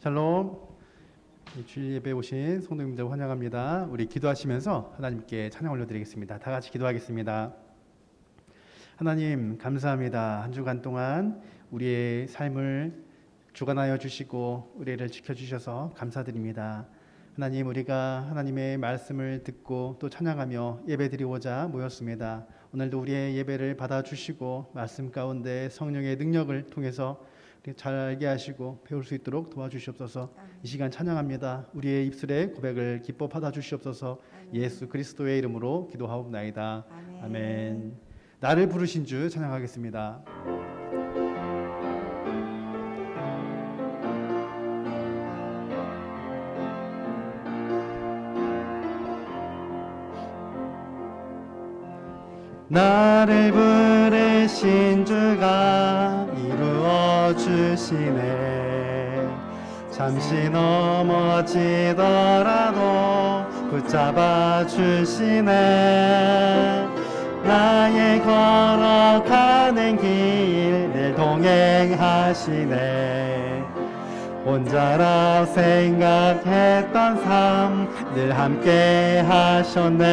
샬롬. 주일 예배 오신 성도님들 환영합니다. 우리 기도하시면서 하나님께 찬양 올려드리겠습니다. 다 같이 기도하겠습니다. 하나님 감사합니다. 한 주간 동안 우리의 삶을 주관하여 주시고 의뢰를 지켜주셔서 감사드립니다. 하나님, 우리가 하나님의 말씀을 듣고 또 찬양하며 예배드리고자 모였습니다. 오늘도 우리의 예배를 받아주시고 말씀 가운데 성령의 능력을 통해서 잘 알게 하시고 배울 수 있도록 도와주시옵소서. 이 시간 찬양합니다. 우리의 입술의 고백을 기뻐 받아주시옵소서. 예수 그리스도의 이름으로 기도하옵나이다. 아멘. 나를 부르신 주 찬양하겠습니다. 나를 부르신 주가 이루어 주시네. 잠시 넘어지더라도 붙잡아 주시네. 나의 걸어가는 길 늘 동행하시네. 혼자라 생각했던 삶 늘 함께 하셨네.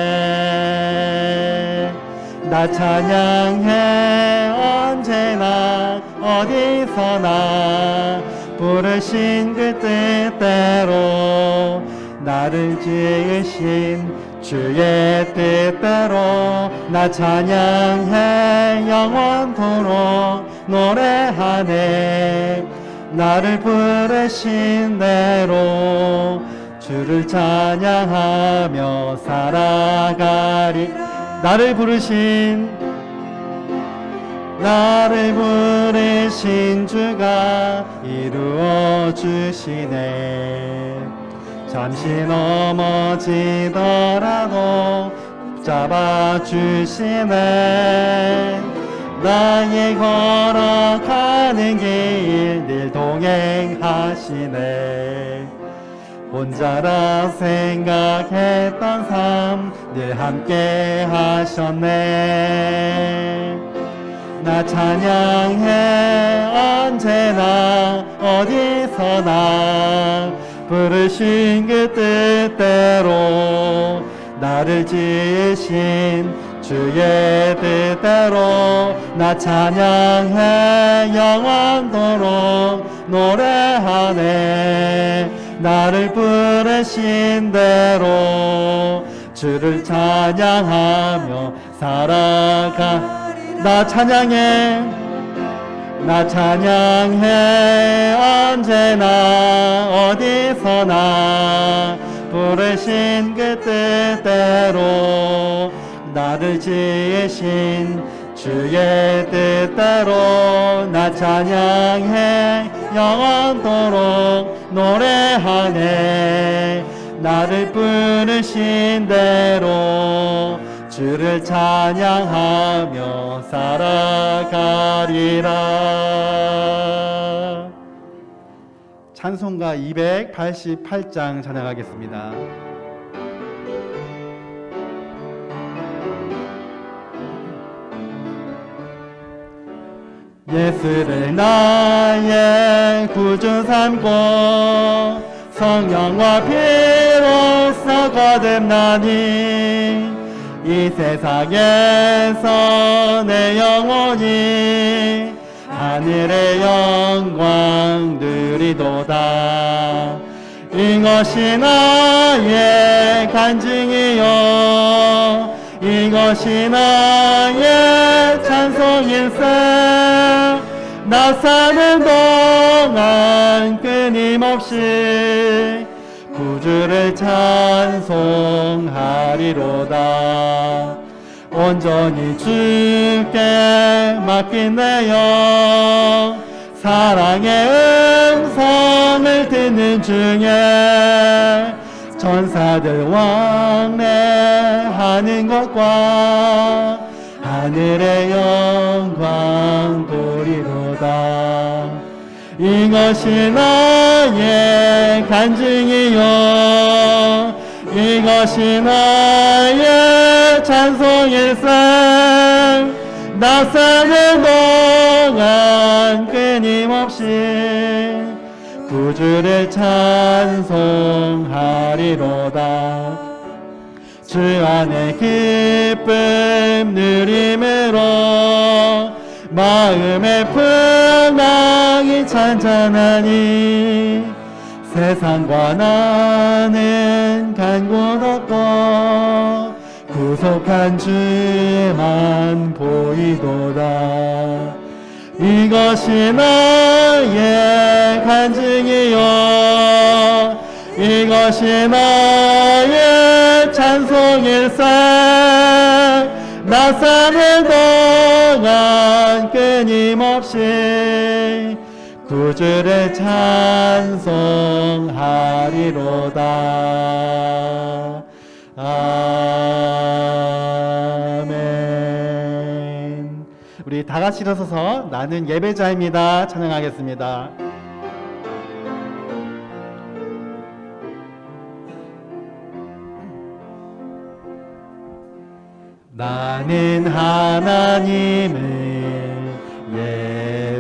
나 찬양해 언제나 어디서나 부르신 그 뜻대로 나를 지으신 주의 뜻대로 나 찬양해 영원토록 노래하네. 나를 부르신 대로 주를 찬양하며 살아가리. 나를 부르신 주가 이루어 주시네. 잠시 넘어지더라도 잡아 주시네. 나의 걸어가는 길 늘 동행하시네. 혼자라 생각했던 삶 늘 함께 하셨네. 나 찬양해 언제나 어디서나 부르신 그 뜻대로 나를 지으신 주의 뜻대로 나 찬양해 영원토록 노래하네. 나를 부르신 대로 주를 찬양하며 살아가. 나 찬양해 언제나 어디서나 부르신 그 뜻대로 나를 지으신 주의 뜻대로 나 찬양해 영원토록 노래하네. 나를 부르신 대로 주를 찬양하며 살아가리라. 찬송가 288장 찬양하겠습니다. 예수를 나의 구주 삼고 성령과 피로써 거듭나니 이 세상에서 내 영혼이 하늘의 영광 누리도다. 이것이 나의 간증이요 이것이 나의 찬송일세. 나 사는 동안 끊임없이 구주를 찬송하리로다. 온전히 주께 맡긴 내 영 사랑의 음성을 듣는 중에 천사들 왕래하는 것과 하늘의 영광 보리로다. 이것이 나의 간증이요 이것이 나의 찬송일세. 나 사는 동안 끊임없이 구주를 찬송하리로다. 주 안에 기쁨 누림으로 마음의 풍랑이 찬찬하니 세상과 나는 간 곳 없고 구속한 주만 보이도다. 이것이 나의 간증이요 이것이 나의 찬송일세. 나 사는 동안 끊임없이 구주를 찬송하리로다. 아멘. 우리 다 같이 일어서서 나는 예배자입니다 찬양하겠습니다. 나는 하나님을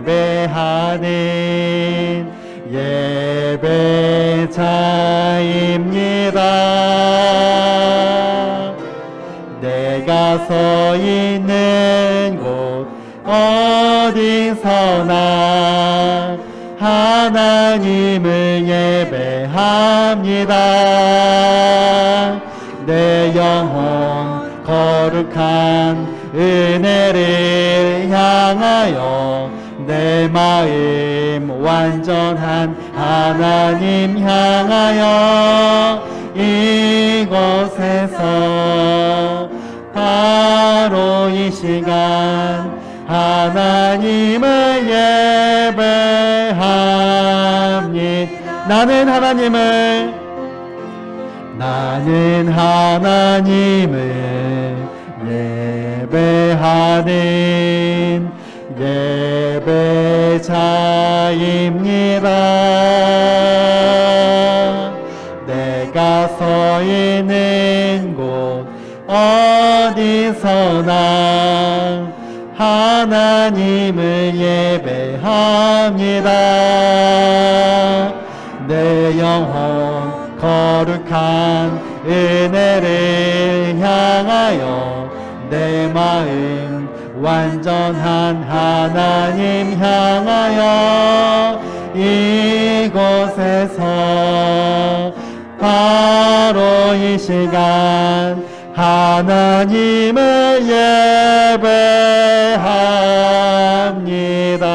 예배하는 예배자입니다. 내가 서 있는 곳 어디서나 하나님을 예배합니다. 내 영혼 거룩한 은혜를 향하여 내 마음 완전한 하나님 향하여 이곳에서 바로 이 시간 하나님을 예배합니다. 나는 하나님을 예배하는 예배자입니다. 내가 서 있는 곳 어디서나 하나님을 예배합니다. 내 영혼 거룩한 은혜를 향하여 내 마음 완전한 하나님 향하여 이곳에서 바로 이 시간 하나님을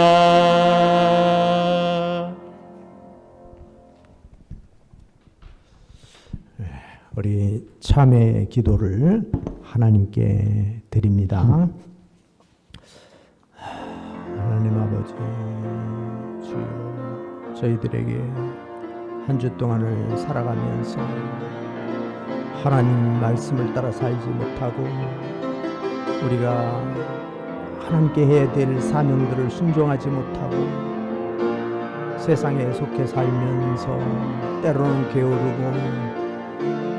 예배합니다. 우리 참회 기도를 하나님께 드립니다. 하나님 아버지, 주여, 저희들에게 한 주 동안을 살아가면서 하나님 말씀을 따라 살지 못하고 우리가 하나님께 해야 될 사명들을 순종하지 못하고 세상에 속해 살면서 때로는 게으르고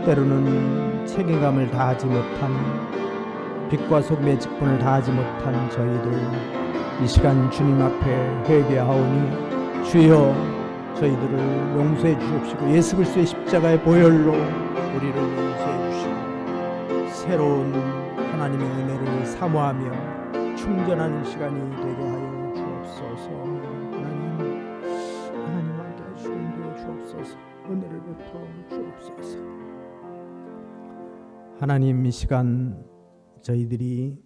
때로는 책임감을 다하지 못한 빛과 소금의 직분을 다하지 못한 저희들 이 시간 주님 앞에 회개하오니 주여 저희들을 용서해 주십시고 예수 그리스도의 십자가의 보혈로 우리를 용서해 주시고 새로운 하나님의 은혜를 사모하며 충전하는 시간이 되게 하여 주옵소서. 하나님 함께 하시고 인도해 주옵소서. 은혜를 베풀어 주옵소서. 하나님, 이 시간 저희들이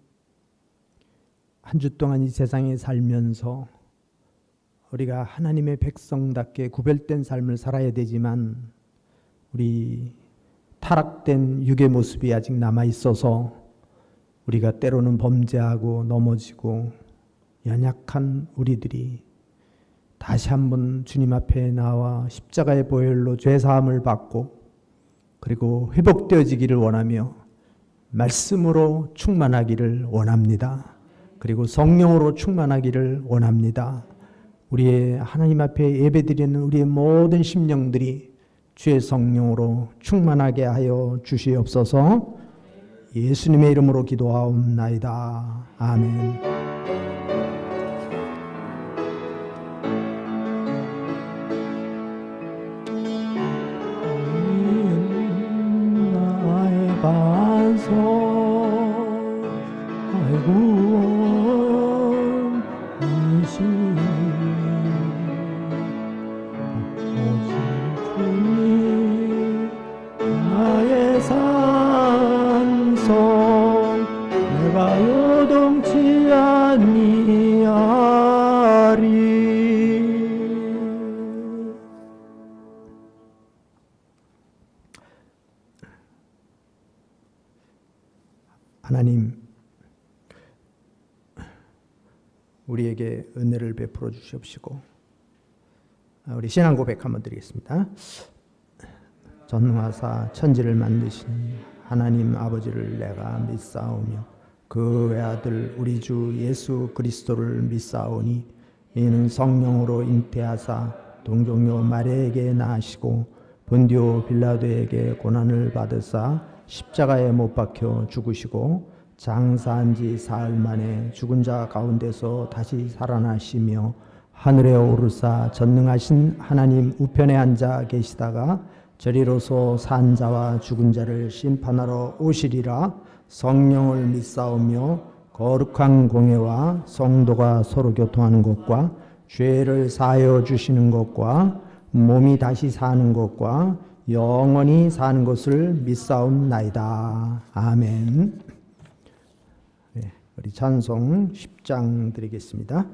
한 주 동안 이 세상에 살면서 우리가 하나님의 백성답게 구별된 삶을 살아야 되지만 우리 타락된 육의 모습이 아직 남아 있어서 우리가 때로는 범죄하고 넘어지고 연약한 우리들이 다시 한번 주님 앞에 나와 십자가의 보혈로 죄사함을 받고 그리고 회복되어지기를 원하며 말씀으로 충만하기를 원합니다. 그리고 성령으로 충만하기를 원합니다. 우리의 하나님 앞에 예배드리는 우리의 모든 심령들이 주의 성령으로 충만하게 하여 주시옵소서. 예수님의 이름으로 기도하옵나이다. 아멘. 구원이시니 오직 주님 나의 산성 내가 요동치 아니하리. 하나님, 우리에게 은혜를 베풀어 주시옵시고 우리 신앙 고백 한번 드리겠습니다. 전능하사 천지를 만드신 하나님 아버지를 내가 믿사오며 그 외아들 우리 주 예수 그리스도를 믿사오니 이는 성령으로 잉태하사 동정녀 마리아에게 나시고 본디오 빌라도에게 고난을 받으사 십자가에 못 박혀 죽으시고 장사한 지 사흘 만에 죽은 자 가운데서 다시 살아나시며 하늘에 오르사 전능하신 하나님 우편에 앉아 계시다가 저리로서 산 자와 죽은 자를 심판하러 오시리라. 성령을 믿사오며 거룩한 공예와 성도가 서로 교통하는 것과 죄를 사하여 주시는 것과 몸이 다시 사는 것과 영원히 사는 것을 믿사옵나이다. 아멘. 네, 우리 찬송 10장 드리겠습니다.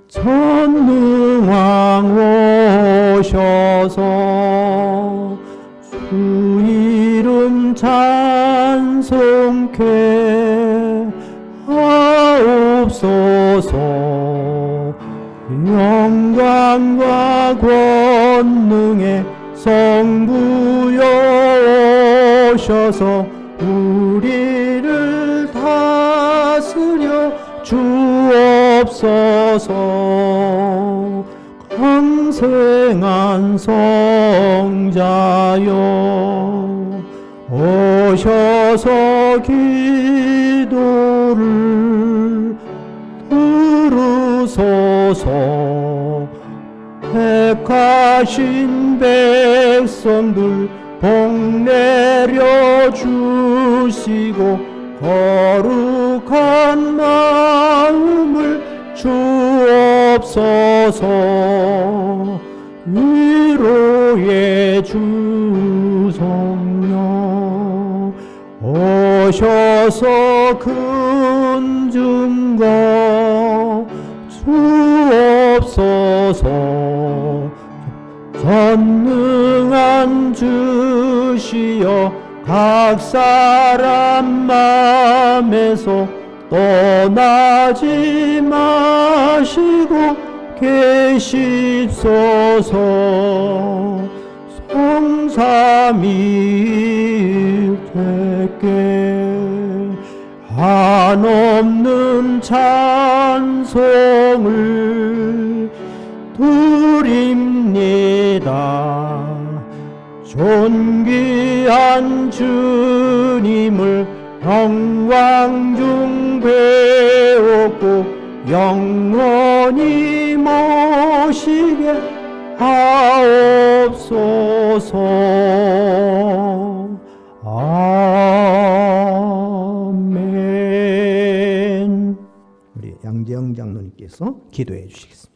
전능왕 오셔서 주 이름 찬송케 하옵소서. 영광과 권능의 성부여 오셔서 우리를 다스려 주옵소서. 강생한 성자여 오셔서 기도를 들으소서. 택하신 백성들 복 내려 주시고 거룩한 마음을 주옵소서. 위로의 주 성령 오셔서 큰 증거 주옵소서. 전능한 주시여 각 사람 맘에서 떠나지 마시고 계십소서. 성삼위일체께 한없는 찬송을 드립니다. 존귀한 주님을 영광 중 배웠고 영원히 모시게 하옵소서. 아멘. 우리 양재영 장로님께서 기도해 주시겠습니다.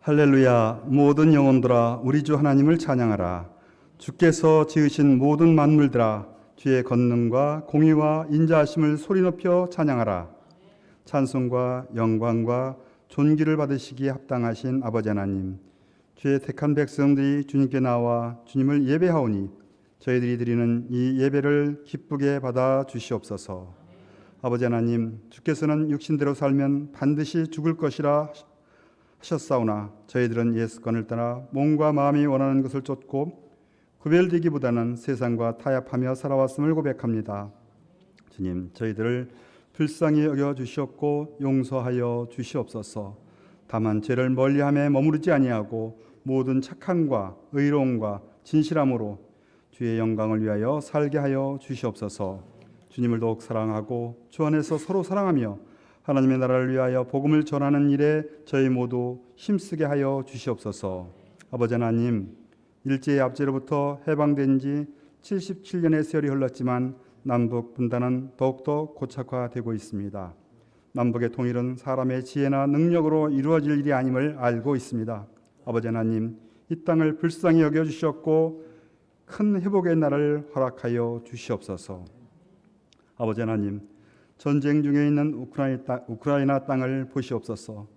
할렐루야. 모든 영혼들아 우리 주 하나님을 찬양하라. 주께서 지으신 모든 만물들아 주의 권능과 공의와 인자하심을 소리 높여 찬양하라. 찬송과 영광과 존귀를 받으시기에 합당하신 아버지 하나님, 주의 택한 백성들이 주님께 나와 주님을 예배하오니 저희들이 드리는 이 예배를 기쁘게 받아 주시옵소서. 아버지 하나님, 주께서는 육신대로 살면 반드시 죽을 것이라 하셨사오나 저희들은 예수권을 따라 몸과 마음이 원하는 것을 쫓고 구별되기보다는 세상과 타협하며 살아왔음을 고백합니다. 주님, 저희들을 불쌍히 여겨 주시옵고 용서하여 주시옵소서. 다만 죄를 멀리함에 머무르지 아니하고 모든 착함과 의로움과 진실함으로 주의 영광을 위하여 살게 하여 주시옵소서. 주님을 더욱 사랑하고 주 안에서 서로 사랑하며 하나님의 나라를 위하여 복음을 전하는 일에 저희 모두 힘쓰게 하여 주시옵소서. 아버지 하나님, 일제의 압제로부터 해방된 지 77년의 세월이 흘렀지만 남북 분단은 더욱더 고착화되고 있습니다. 남북의 통일은 사람의 지혜나 능력으로 이루어질 일이 아님을 알고 있습니다. 아버지 하나님, 이 땅을 불쌍히 여겨주셨고 큰 회복의 날을 허락하여 주시옵소서. 아버지 하나님, 전쟁 중에 있는 우크라이나 땅을 보시옵소서.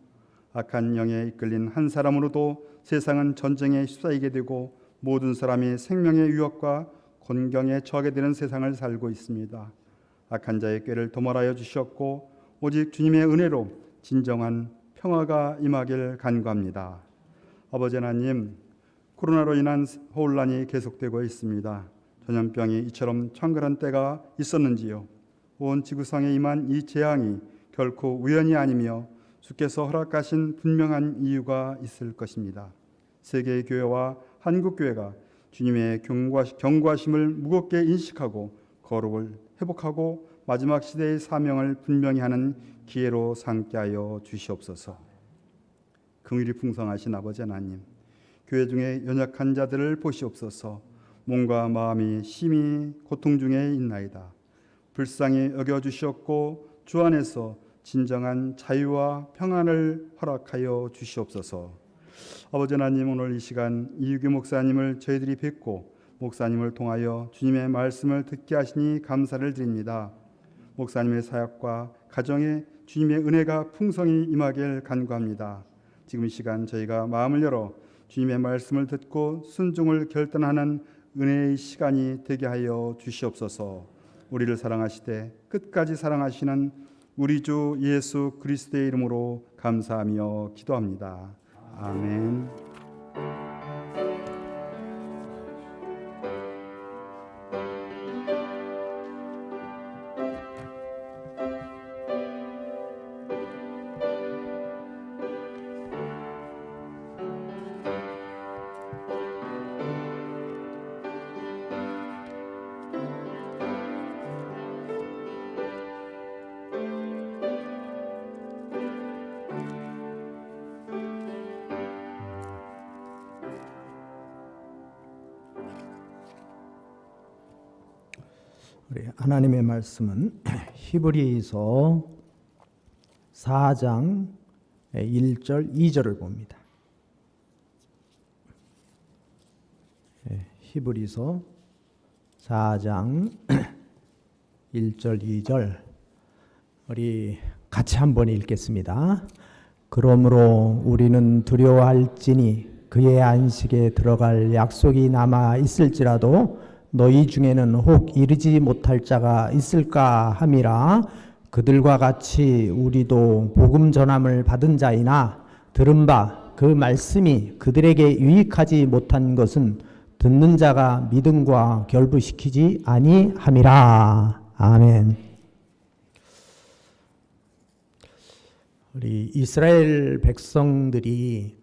악한 영에 이끌린 한 사람으로도 세상은 전쟁에 휩싸이게 되고 모든 사람이 생명의 위협과 곤경에 처하게 되는 세상을 살고 있습니다. 악한 자의 꾀를 도말하여 주셨고 오직 주님의 은혜로 진정한 평화가 임하길 간구합니다. 아버지 하나님, 코로나로 인한 혼란이 계속되고 있습니다. 전염병이 이처럼 창궐한 때가 있었는지요? 온 지구상에 임한 이 재앙이 결코 우연이 아니며 주께서 허락하신 분명한 이유가 있을 것입니다. 세계의 교회와 한국 교회가 주님의 경고하심을 무겁게 인식하고 거룩을 회복하고 마지막 시대의 사명을 분명히 하는 기회로 삼게 하여 주시옵소서. 긍휼이 풍성하신 아버지 하나님, 교회 중에 연약한 자들을 보시옵소서. 몸과 마음이 심히 고통 중에 있나이다. 불쌍히 여겨주시옵고 주 안에서 진정한 자유와 평안을 허락하여 주시옵소서. 아버지 하나님, 오늘 이 시간 이유규 목사님을 저희들이 뵙고 목사님을 통하여 주님의 말씀을 듣게 하시니 감사를 드립니다. 목사님의 사역과 가정에 주님의 은혜가 풍성히 임하길 간구합니다. 지금 이 시간 저희가 마음을 열어 주님의 말씀을 듣고 순종을 결단하는 은혜의 시간이 되게 하여 주시옵소서. 우리를 사랑하시되 끝까지 사랑하시는 우리 주 예수 그리스도의 이름으로 감사하며 기도합니다. 아멘. 우리 하나님의 말씀은 히브리서 4장 1절 2절을 봅니다. 히브리서 4장 1절 2절 우리 같이 한번 읽겠습니다. 그러므로 우리는 두려워할지니 그의 안식에 들어갈 약속이 남아 있을지라도 너희 중에는 혹 이르지 못할 자가 있을까 함이라. 그들과 같이 우리도 복음 전함을 받은 자이나 들은 바 그 말씀이 그들에게 유익하지 못한 것은 듣는 자가 믿음과 결부시키지 아니함이라. 아멘. 우리 이스라엘 백성들이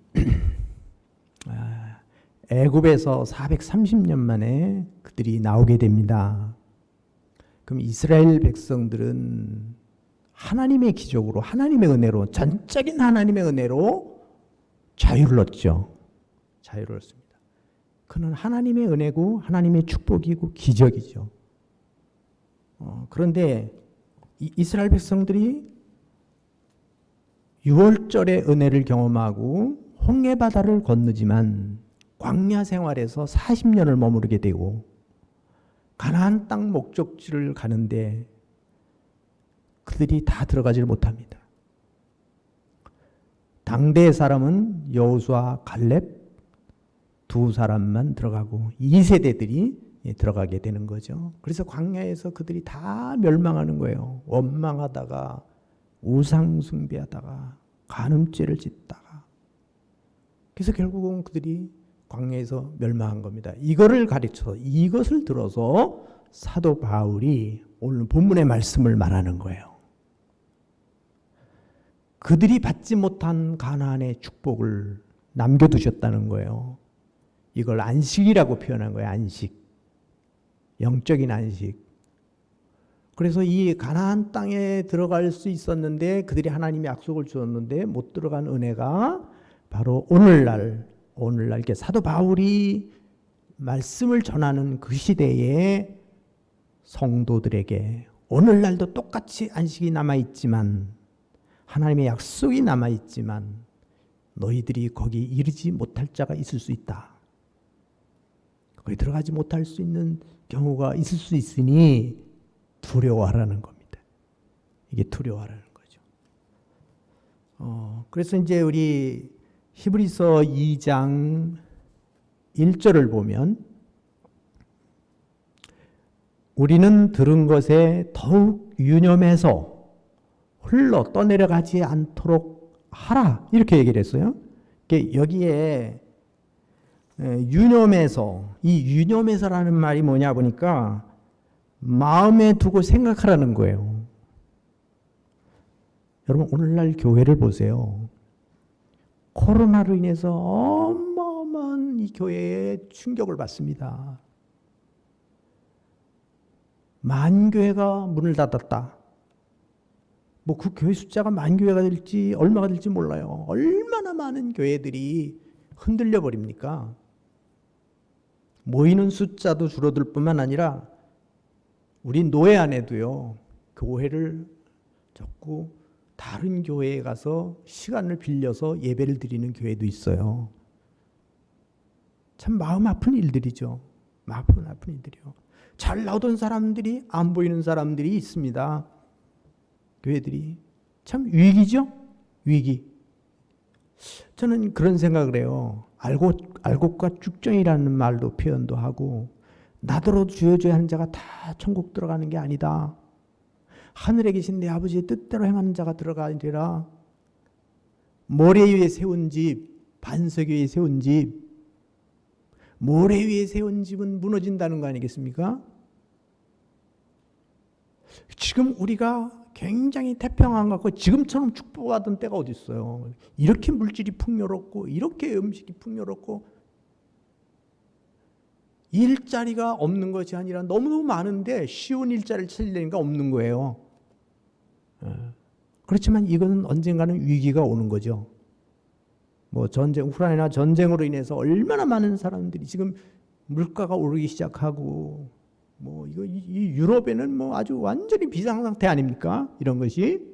애굽에서 430년 만에 그들이 나오게 됩니다. 그럼 이스라엘 백성들은 하나님의 기적으로, 하나님의 은혜로, 전적인 하나님의 은혜로 자유를 얻죠. 자유를 얻습니다. 그는 하나님의 은혜고 하나님의 축복이고 기적이죠. 그런데 이스라엘 백성들이 6월절의 은혜를 경험하고 홍해바다를 건너지만 광야 생활에서 40년을 머무르게 되고 가나안 땅 목적지를 가는데 그들이 다 들어가지를 못합니다. 당대의 사람은 여호수아, 갈렙 두 사람만 들어가고 2세대들이 들어가게 되는 거죠. 그래서 광야에서 그들이 다 멸망하는 거예요. 원망하다가 우상 숭배하다가 간음죄를 짓다가 그래서 결국은 그들이 광야에서 멸망한 겁니다. 이것을 들어서 사도 바울이 오늘 본문의 말씀을 말하는 거예요. 그들이 받지 못한 가나안의 축복을 남겨두셨다는 거예요. 이걸 안식이라고 표현한 거예요. 안식. 영적인 안식. 그래서 이 가나안 땅에 들어갈 수 있었는데 그들이 하나님의 약속을 주었는데 못 들어간 은혜가 바로 오늘날 이렇게 사도 바울이 말씀을 전하는 그 시대에 성도들에게 오늘날도 똑같이 안식이 남아있지만 하나님의 약속이 남아있지만 너희들이 거기 이르지 못할 자가 있을 수 있다. 거기 들어가지 못할 수 있는 경우가 있을 수 있으니 두려워하라는 겁니다. 이게 두려워하라는 거죠. 그래서 이제 우리 히브리서 2장 1절을 보면 우리는 들은 것에 더욱 유념해서 흘러 떠내려가지 않도록 하라 이렇게 얘기를 했어요. 여기에 유념해서 이 유념해서라는 말이 뭐냐 보니까 마음에 두고 생각하라는 거예요. 여러분 오늘날 교회를 보세요. 코로나로 인해서 어마어마한 이 교회에 충격을 받습니다. 만 교회가 문을 닫았다. 뭐 그 교회 숫자가 만 교회가 될지 얼마가 될지 몰라요. 얼마나 많은 교회들이 흔들려 버립니까? 모이는 숫자도 줄어들 뿐만 아니라 우리 노예 안에도요. 교회를 자꾸 다른 교회에 가서 시간을 빌려서 예배를 드리는 교회도 있어요. 참 마음 아픈 일들이죠. 마음 아픈 일들이요. 잘 나오던 사람들이 안 보이는 사람들이 있습니다. 교회들이. 참 위기죠? 위기. 저는 그런 생각을 해요. 알곡과 쭉정이라는 말도 표현도 하고 나더러 주여주여 하는 자가 다 천국 들어가는 게 아니다. 하늘에 계신 내 아버지의 뜻대로 행하는 자가 들어가리라. 모래 위에 세운 집, 반석 위에 세운 집, 모래 위에 세운 집은 무너진다는 거 아니겠습니까? 지금 우리가 굉장히 태평한 것 같고 지금처럼 축복받은 때가 어디 있어요. 이렇게 물질이 풍요롭고 이렇게 음식이 풍요롭고 일자리가 없는 것이 아니라 너무너무 많은데 쉬운 일자리를 찾으려니까 없는 거예요. 그렇지만 이거는 언젠가는 위기가 오는 거죠. 뭐 우크라이나 전쟁으로 인해서 얼마나 많은 사람들이 지금 물가가 오르기 시작하고 뭐 이거 이 유럽에는 뭐 아주 완전히 비상 상태 아닙니까? 이런 것이.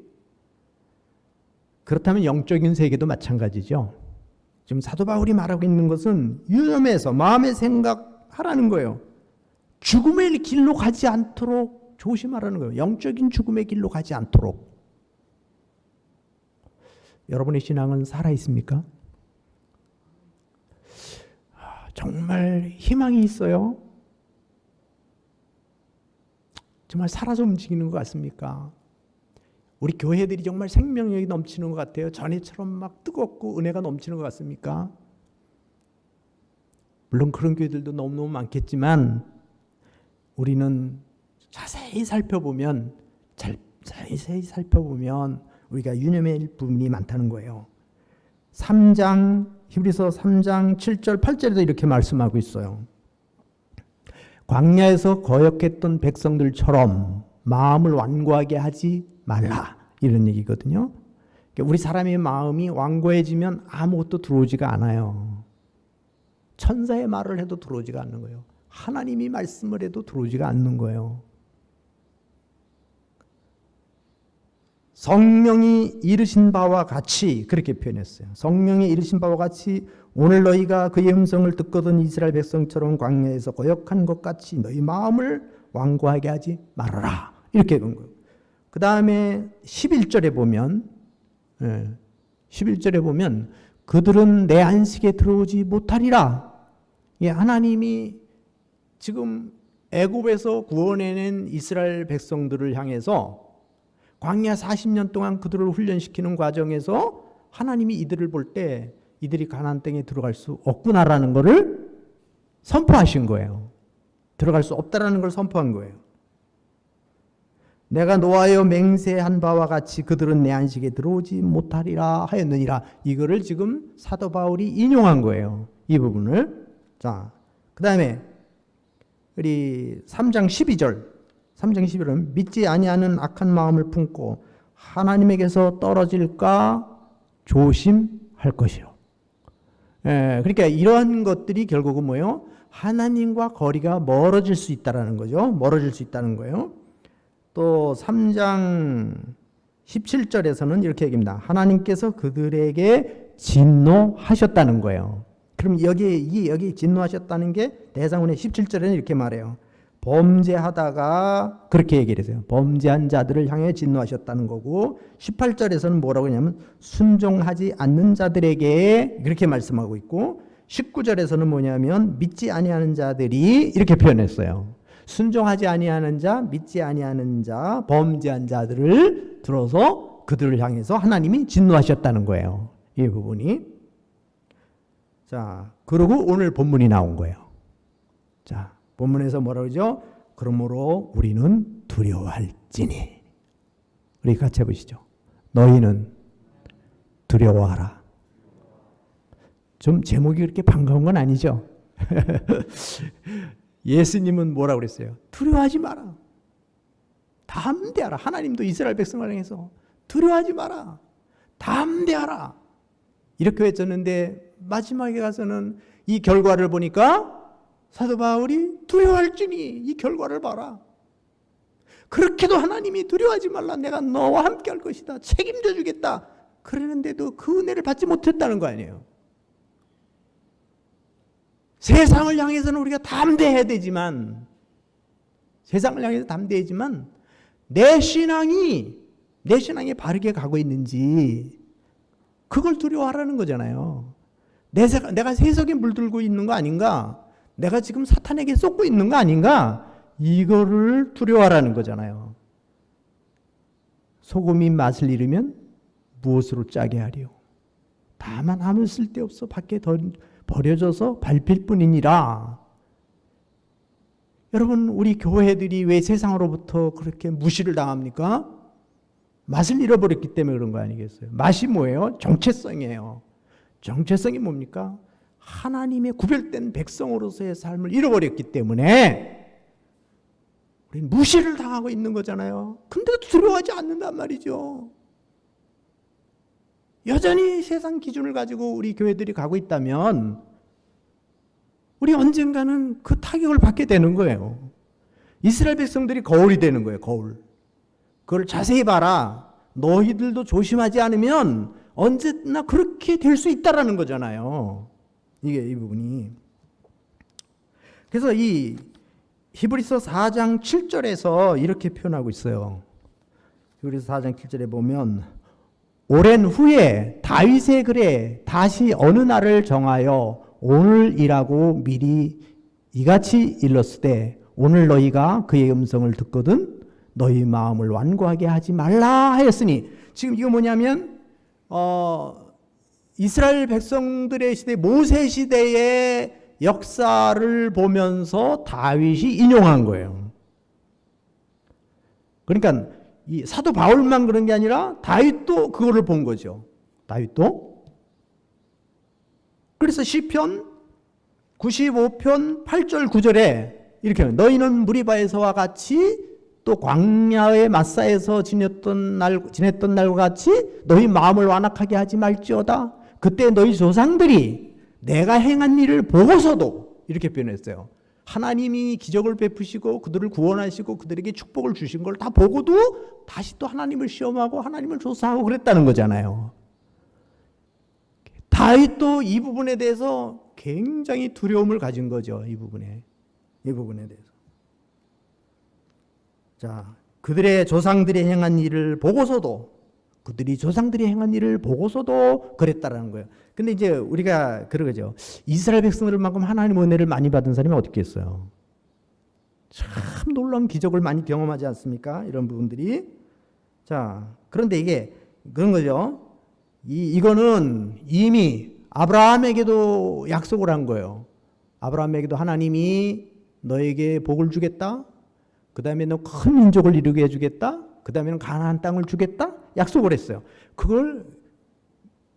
그렇다면 영적인 세계도 마찬가지죠. 지금 사도 바울이 말하고 있는 것은 유념해서 마음의 생각하라는 거예요. 죽음의 길로 가지 않도록 조심하라는 거예요. 영적인 죽음의 길로 가지 않도록. 여러분의 신앙은 살아 있습니까? 정말 희망이 있어요? 정말 살아서 움직이는 것 같습니까? 우리 교회들이 정말 생명력이 넘치는 것 같아요. 전에처럼 막 뜨겁고 은혜가 넘치는 것 같습니까? 물론 그런 교회들도 너무너무 많겠지만 우리는 자세히 살펴보면 우리가 유념할 부분이 많다는 거예요. 3장 히브리서 3장 7절 8절에도 이렇게 말씀하고 있어요. 광야에서 거역했던 백성들처럼 마음을 완고하게 하지 말라 이런 얘기거든요. 우리 사람의 마음이 완고해지면 아무것도 들어오지가 않아요. 천사의 말을 해도 들어오지가 않는 거예요. 하나님이 말씀을 해도 들어오지가 않는 거예요. 성령이 이르신 바와 같이 그렇게 표현했어요. 성령이 이르신 바와 같이 오늘 너희가 그의 음성을 듣거든 이스라엘 백성처럼 광야에서 거역한 것 같이 너희 마음을 완고하게 하지 말아라. 이렇게 된 거예요. 그 다음에 11절에 보면 그들은 내 안식에 들어오지 못하리라. 하나님이 지금 애굽에서 구원해낸 이스라엘 백성들을 향해서 광야 40년 동안 그들을 훈련시키는 과정에서 하나님이 이들을 볼 때 이들이 가나안 땅에 들어갈 수 없구나라는 것을 선포하신 거예요. 들어갈 수 없다라는 걸 선포한 거예요. 내가 노하여 맹세한 바와 같이 그들은 내 안식에 들어오지 못하리라 하였느니라. 이거를 지금 사도 바울이 인용한 거예요. 이 부분을. 자, 그 다음에 우리 3장 12절은 믿지 아니하는 악한 마음을 품고 하나님에게서 떨어질까 조심할 것이요. 그러니까 이러한 것들이 결국은 뭐예요? 하나님과 거리가 멀어질 수 있다라는 거죠. 멀어질 수 있다는 거예요. 또 3장 17절에서는 이렇게 얘기합니다. 하나님께서 그들에게 진노하셨다는 거예요. 그럼 여기 진노하셨다는 게 대사문의 17절에는 이렇게 말해요. 범죄하다가 그렇게 얘기를 했어요. 범죄한 자들을 향해 진노하셨다는 거고 18절에서는 뭐라고 하냐면 순종하지 않는 자들에게 그렇게 말씀하고 있고 19절에서는 뭐냐면 믿지 아니하는 자들이 이렇게 표현했어요. 순종하지 아니하는 자, 믿지 아니하는 자, 범죄한 자들을 들어서 그들을 향해서 하나님이 진노하셨다는 거예요. 이 부분이. 자, 그리고 오늘 본문이 나온 거예요. 자, 본문에서 뭐라고 그러죠? 그러므로 우리는 두려워할지니. 우리 같이 해보시죠. 너희는 두려워하라. 좀 제목이 그렇게 반가운 건 아니죠? 예수님은 뭐라고 그랬어요? 두려워하지 마라. 담대하라. 하나님도 이스라엘 백성을 향해서 두려워하지 마라. 담대하라. 이렇게 외쳤는데 마지막에 가서는 이 결과를 보니까 사도 바울이 두려워할지니 이 결과를 봐라. 그렇게도 하나님이 두려워하지 말라. 내가 너와 함께 할 것이다. 책임져 주겠다. 그러는데도 그 은혜를 받지 못했다는 거 아니에요. 세상을 향해서는 우리가 담대해야 되지만 세상을 향해서 담대하지만 내 신앙이 바르게 가고 있는지 그걸 두려워하라는 거잖아요. 내가 세속에 물들고 있는 거 아닌가? 내가 지금 사탄에게 쏟고 있는 거 아닌가? 이거를 두려워하라는 거잖아요. 소금이 맛을 잃으면 무엇으로 짜게 하리요? 다만 아무 쓸데없어 밖에 버려져서 밟힐 뿐이니라. 여러분, 우리 교회들이 왜 세상으로부터 그렇게 무시를 당합니까? 맛을 잃어버렸기 때문에 그런 거 아니겠어요? 맛이 뭐예요? 정체성이에요. 정체성이 뭡니까? 하나님의 구별된 백성으로서의 삶을 잃어버렸기 때문에 우리는 무시를 당하고 있는 거잖아요. 근데도 두려워하지 않는단 말이죠. 여전히 세상 기준을 가지고 우리 교회들이 가고 있다면 우리 언젠가는 그 타격을 받게 되는 거예요. 이스라엘 백성들이 거울이 되는 거예요. 거울. 그걸 자세히 봐라. 너희들도 조심하지 않으면 언제나 그렇게 될 수 있다라는 거잖아요. 이게 이 부분이. 그래서 이 히브리서 4장 7절에서 이렇게 표현하고 있어요. 히브리서 4장 7절에 보면 오랜 후에 다윗의 글에 다시 어느 날을 정하여 오늘이라고 미리 이같이 일렀으되 오늘 너희가 그의 음성을 듣거든 너희 마음을 완고하게 하지 말라 하였으니 지금 이거 뭐냐면 이스라엘 백성들의 시대 모세 시대의 역사를 보면서 다윗이 인용한 거예요. 그러니까 이 사도 바울만 그런 게 아니라 다윗도 그거를 본 거죠. 다윗도. 그래서 시편 95편 8절 9절에 이렇게 너희는 무리바에서와 같이 또 광야의 마사에서 지냈던 날과 같이 너희 마음을 완악하게 하지 말지어다. 그때 너희 조상들이 내가 행한 일을 보고서도 이렇게 표현했어요. 하나님이 기적을 베푸시고 그들을 구원하시고 그들에게 축복을 주신 걸 다 보고도 다시 또 하나님을 시험하고 하나님을 조사하고 그랬다는 거잖아요. 다윗도 이 부분에 대해서 굉장히 두려움을 가진 거죠. 이 부분에 대해서. 자, 그들의 조상들이 행한 일을 보고서도 그들이 조상들이 행한 일을 보고서도 그랬다라는 거예요. 근데 이제 우리가 그러죠. 이스라엘 백성들만큼 하나님 은혜를 많이 받은 사람이 어디 있겠어요? 참 놀라운 기적을 많이 경험하지 않습니까? 이런 부분들이. 자, 그런데 이게 그런 거죠. 이거는 이미 아브라함에게도 약속을 한 거예요. 아브라함에게도 하나님이 너에게 복을 주겠다. 그 다음에는 큰 민족을 이루게 해주겠다. 그 다음에는 가나안 땅을 주겠다. 약속을 했어요. 그걸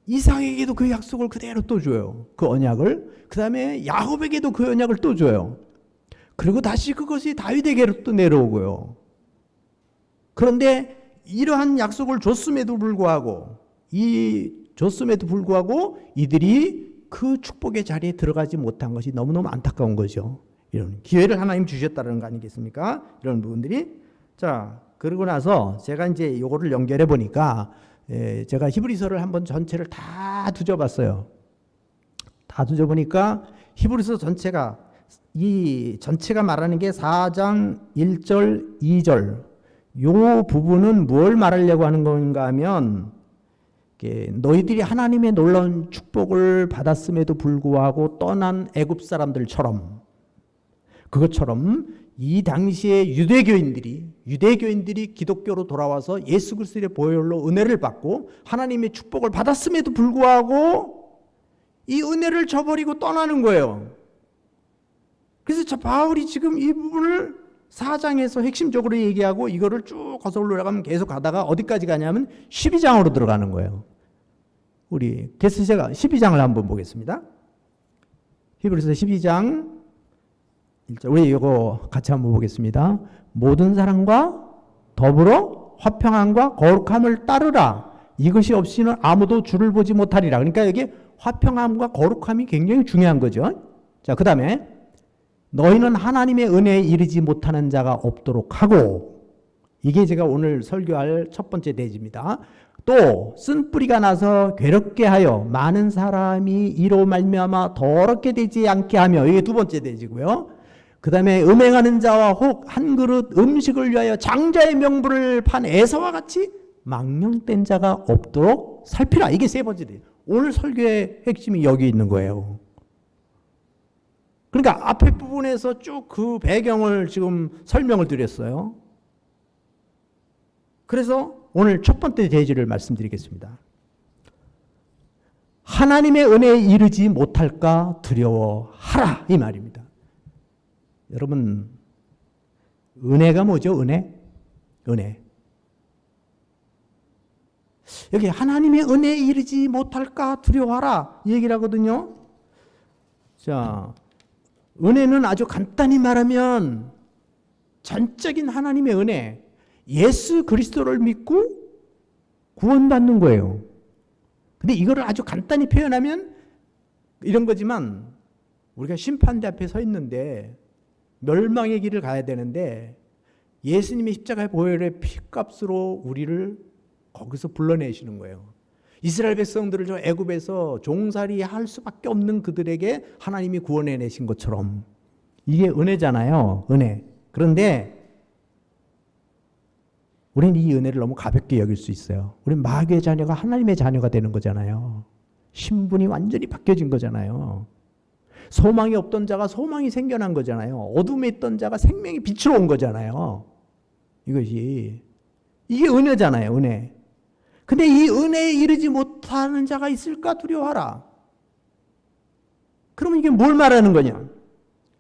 이삭에게도 그 약속을 그대로 또 줘요. 그 언약을. 그 다음에 야곱에게도 그 언약을 또 줘요. 그리고 다시 그것이 다윗에게로 또 내려오고요. 그런데 이러한 약속을 줬음에도 불구하고 이들이 그 축복의 자리에 들어가지 못한 것이 너무너무 안타까운 거죠. 이런 기회를 하나님 주셨다는 거 아니겠습니까? 이런 부분들이. 자, 그러고 나서 제가 이제 요거를 연결해 보니까 제가 히브리서를 한번 전체를 다 뒤져봤어요. 다 뒤져보니까 히브리서 전체가 말하는 게 4장 1절 2절 요 부분은 뭘 말하려고 하는 건가 하면 너희들이 하나님의 놀라운 축복을 받았음에도 불구하고 떠난 애굽 사람들처럼 그것처럼 이 당시에 유대교인들이 기독교로 돌아와서 예수 그리스도의 보혈로 은혜를 받고 하나님의 축복을 받았음에도 불구하고 이 은혜를 저버리고 떠나는 거예요. 그래서 바울이 지금 이 부분을 4장에서 핵심적으로 얘기하고 이거를 쭉 거슬러 올라가면 계속 가다가 어디까지 가냐면 12장으로 들어가는 거예요. 우리 제가 12장을 한번 보겠습니다. 히브리서 12장 1절 우리 이거 같이 한번 보겠습니다. 모든 사람과 더불어 화평함과 거룩함을 따르라. 이것이 없이는 아무도 주를 보지 못하리라. 그러니까 여기 화평함과 거룩함이 굉장히 중요한 거죠. 자, 그 다음에 너희는 하나님의 은혜에 이르지 못하는 자가 없도록 하고, 이게 제가 오늘 설교할 첫 번째 대지입니다. 또 쓴뿌리가 나서 괴롭게 하여 많은 사람이 이로 말미암아 더럽게 되지 않게 하며, 이게 두 번째 대지고요. 그 다음에 음행하는 자와 혹 한 그릇 음식을 위하여 장자의 명분을 판 에서와 같이 망령된 자가 없도록 살피라. 이게 세 번째 대지. 오늘 설교의 핵심이 여기 있는 거예요. 그러니까 앞에 부분에서 쭉 그 배경을 지금 설명을 드렸어요. 그래서 오늘 첫 번째 대지를 말씀드리겠습니다. 하나님의 은혜에 이르지 못할까 두려워하라, 이 말입니다. 여러분, 은혜가 뭐죠? 은혜. 여기 하나님의 은혜에 이르지 못할까 두려워하라 이 얘기를 하거든요. 자, 은혜는 아주 간단히 말하면 전적인 하나님의 은혜, 예수 그리스도를 믿고 구원받는 거예요. 근데 이거를 아주 간단히 표현하면 이런 거지만, 우리가 심판대 앞에 서 있는데 멸망의 길을 가야 되는데 예수님의 십자가의 보혈의 피값으로 우리를 거기서 불러내시는 거예요. 이스라엘 백성들을 저 애굽에서 종살이 할 수밖에 없는 그들에게 하나님이 구원해내신 것처럼, 이게 은혜잖아요. 은혜. 그런데 우리는 이 은혜를 너무 가볍게 여길 수 있어요. 우리는 마귀의 자녀가 하나님의 자녀가 되는 거잖아요. 신분이 완전히 바뀌어진 거잖아요. 소망이 없던 자가 소망이 생겨난 거잖아요. 어둠에 있던 자가 생명의 빛으로 온 거잖아요. 이게 은혜잖아요. 은혜. 근데 이 은혜에 이르지 못하는 자가 있을까 두려워하라. 그러면 이게 뭘 말하는 거냐?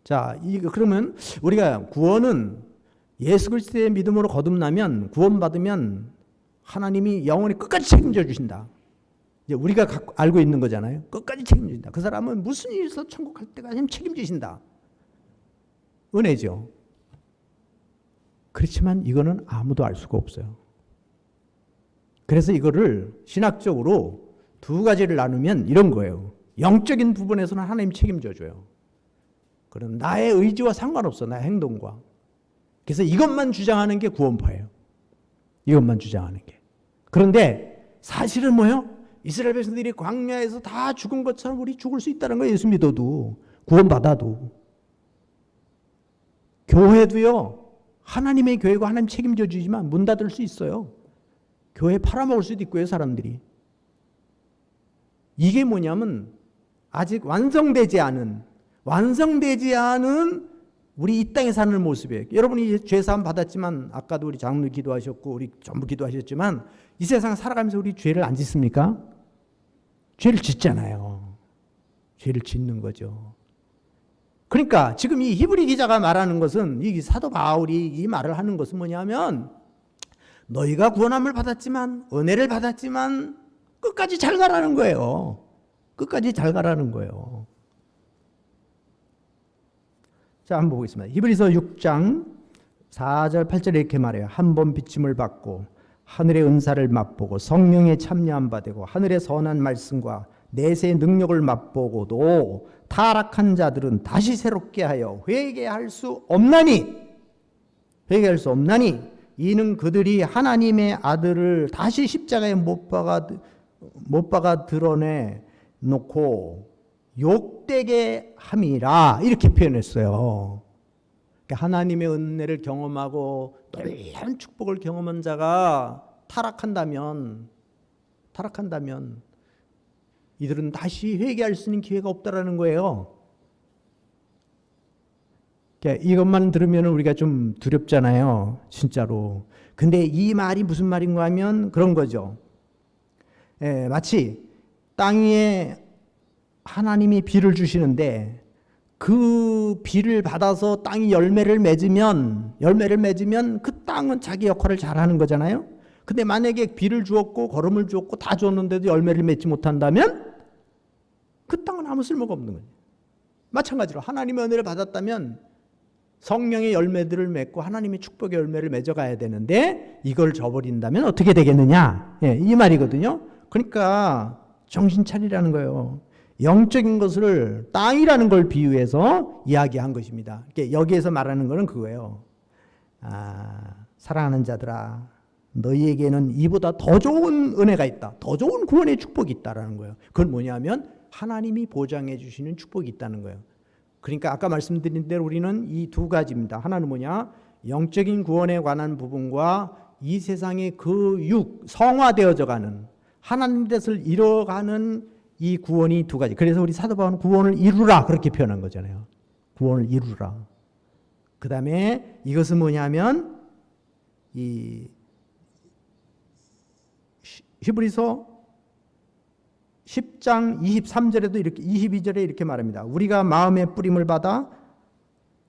자, 그러면 우리가 구원은 예수 그리스도의 믿음으로 거듭나면, 구원받으면 하나님이 영원히 끝까지 책임져 주신다. 이제 우리가 알고 있는 거잖아요. 끝까지 책임진다. 그 사람은 무슨 일이 있어도 천국 갈 때까지 책임지신다. 은혜죠. 그렇지만 이거는 아무도 알 수가 없어요. 그래서 이거를 신학적으로 두 가지를 나누면 이런 거예요. 영적인 부분에서는 하나님 책임져 줘요. 그럼 나의 의지와 상관없어. 나의 행동과. 그래서 이것만 주장하는 게 구원파예요. 이것만 주장하는 게. 그런데 사실은 뭐예요? 이스라엘 백성들이 광야에서 다 죽은 것처럼 우리 죽을 수 있다는 거예요. 예수 믿어도, 구원받아도. 교회도요, 하나님의 교회고 하나님 책임져 주지만 문 닫을 수 있어요. 교회 팔아먹을 수도 있고요, 사람들이. 이게 뭐냐면 아직 완성되지 않은 우리 이 땅에 사는 모습이에요. 여러분이 죄사함 받았지만, 아까도 우리 장로 기도하셨고 우리 전부 기도하셨지만, 이 세상 살아가면서 우리 죄를 안 짓습니까? 죄를 짓잖아요. 죄를 짓는 거죠. 그러니까 지금 이 히브리 기자가 말하는 것은, 이 사도 바울이 이 말을 하는 것은 뭐냐면, 너희가 구원함을 받았지만, 은혜를 받았지만 끝까지 잘 가라는 거예요. 끝까지 잘 가라는 거예요. 자, 한번 보겠습니다. 히브리서 6장 4절 8절에 이렇게 말해요. 한 번 비침을 받고 하늘의 은사를 맛보고 성령에 참여한 바 되고 하늘의 선한 말씀과 내세의 능력을 맛보고도 타락한 자들은 다시 새롭게 하여 회개할 수 없나니 이는 그들이 하나님의 아들을 다시 십자가에 못 박아 드러내 놓고 욕되게 함이라, 이렇게 표현했어요. 그러니까 하나님의 은혜를 경험하고 놀라운 축복을 경험한 자가 타락한다면 이들은 다시 회개할 수 있는 기회가 없다라는 거예요. 그러니까 이것만 들으면 우리가 좀 두렵잖아요, 진짜로. 근데 이 말이 무슨 말인가 하면 그런 거죠. 마치 땅 위에 하나님이 비를 주시는데 그 비를 받아서 땅이 열매를 맺으면 그 땅은 자기 역할을 잘하는 거잖아요. 근데 만약에 비를 주었고 거름을 주었고 다 줬는데도 열매를 맺지 못한다면 그 땅은 아무 쓸모가 없는 거예요. 마찬가지로 하나님의 은혜를 받았다면 성령의 열매들을 맺고 하나님의 축복의 열매를 맺어가야 되는데 이걸 저버린다면 어떻게 되겠느냐, 이 말이거든요. 그러니까 정신 차리라는 거예요. 영적인 것을 땅이라는 걸 비유해서 이야기한 것입니다. 여기에서 말하는 것은 그거예요. 사랑하는 자들아, 너희에게는 이보다 더 좋은 은혜가 있다, 더 좋은 구원의 축복이 있다라는 거예요. 그건 뭐냐면 하나님이 보장해 주시는 축복이 있다는 거예요. 그러니까 아까 말씀드린 대로 우리는 이 두 가지입니다. 하나는 뭐냐, 영적인 구원에 관한 부분과 이 세상의 그 성화되어져가는 하나님 뜻을 이뤄가는 이 구원이 두 가지. 그래서 우리 사도 바울은 구원을 이루라 그렇게 표현한 거잖아요. 구원을 이루라. 그 다음에 이것은 뭐냐면 이 히브리서 10장 23절에도 이렇게 22절에 이렇게 말합니다. 우리가 마음의 뿌림을 받아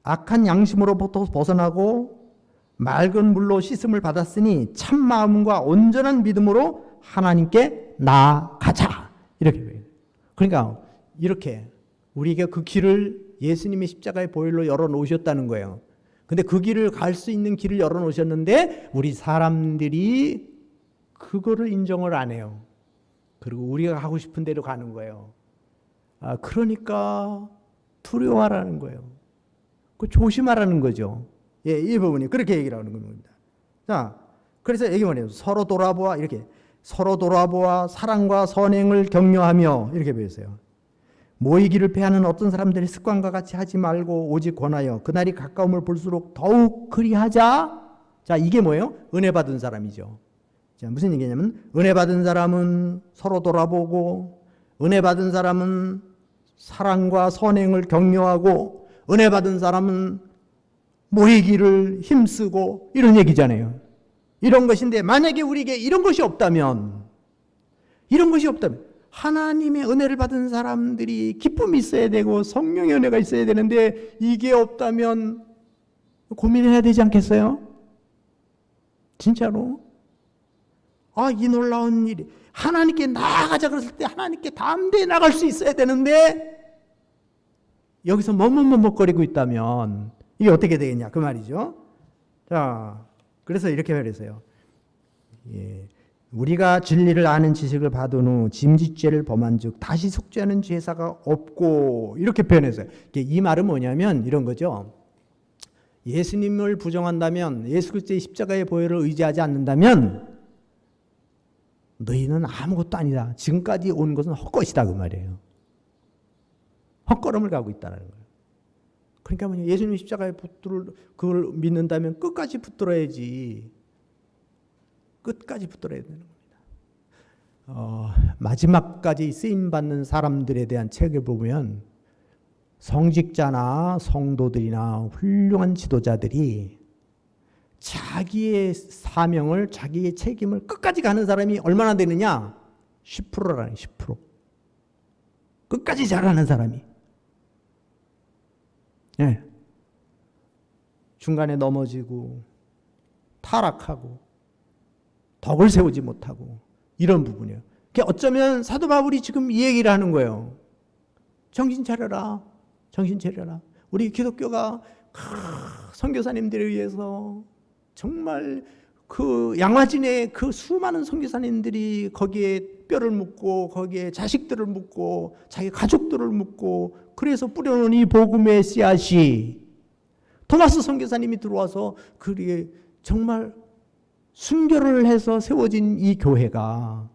악한 양심으로부터 벗어나고 맑은 물로 씻음을 받았으니 참 마음과 온전한 믿음으로 하나님께 나아가자. 이렇게. 그러니까 이렇게 우리가 그 길을 예수님의 십자가의 보혈로 열어 놓으셨다는 거예요. 근데 그 길을 갈 수 있는 길을 열어 놓으셨는데 우리 사람들이 그거를 인정을 안 해요. 그리고 우리가 가고 싶은 대로 가는 거예요. 그러니까 두려워하라는 거예요. 그 조심하라는 거죠. 이 부분이 그렇게 얘기를 하는 겁니다. 자, 그래서 얘기 뭐예요? 서로 돌아보아, 이렇게 서로 돌아보아 사랑과 선행을 격려하며, 이렇게 배웠어요. 모이기를 패하는 어떤 사람들의 습관과 같이 하지 말고 오직 권하여 그날이 가까움을 볼수록 더욱 그리하자. 자, 이게 뭐예요? 은혜 받은 사람이죠. 자, 무슨 얘기냐면 은혜 받은 사람은 서로 돌아보고, 은혜 받은 사람은 사랑과 선행을 격려하고, 은혜 받은 사람은 모이기를 힘쓰고, 이런 얘기잖아요. 이런 것인데 만약에 우리에게 이런 것이 없다면 하나님의 은혜를 받은 사람들이 기쁨이 있어야 되고 성령의 은혜가 있어야 되는데 이게 없다면 고민해야 되지 않겠어요? 진짜로? 이 놀라운 일이, 하나님께 나아가자 그랬을 때 하나님께 담대히 나갈 수 있어야 되는데 여기서 머뭇머뭇거리고 있다면 이게 어떻게 되겠냐 그 말이죠. 자, 그래서 이렇게 말했어요. 우리가 진리를 아는 지식을 받은 후 짐짓죄를 범한 즉 다시 속죄하는 죄사가 없고, 이렇게 표현했어요. 이 말은 뭐냐면 이런 거죠. 예수님을 부정한다면, 예수 그리스도의 십자가의 보혈을 의지하지 않는다면 너희는 아무것도 아니다. 지금까지 온 것은 헛것이다 그 말이에요. 헛걸음을 가고 있다는 거예요. 그러니까 뭐냐, 예수님 십자가에 그걸 믿는다면 끝까지 붙들어야지. 끝까지 붙들어야 되는 겁니다. 마지막까지 쓰임받는 사람들에 대한 책을 보면 성직자나 성도들이나 훌륭한 지도자들이 자기의 사명을, 자기의 책임을 끝까지 가는 사람이 얼마나 되느냐? 10%라는 10%. 끝까지 잘하는 사람이. 예. 중간에 넘어지고 타락하고 덕을 세우지 못하고 이런 부분이에요. 그러니까 어쩌면 사도 바울이 지금 이 얘기를 하는 거예요. 정신 차려라. 정신 차려라. 우리 기독교가 선교사님들에 의해서 정말 그 양화진의 그 수많은 선교사님들이 거기에 뼈를 묻고 거기에 자식들을 묻고 자기 가족들을 묻고 그래서 뿌려놓은 이 복음의 씨앗이 토마스 선교사님이 들어와서 그게 정말 순교를 해서 세워진 이 교회가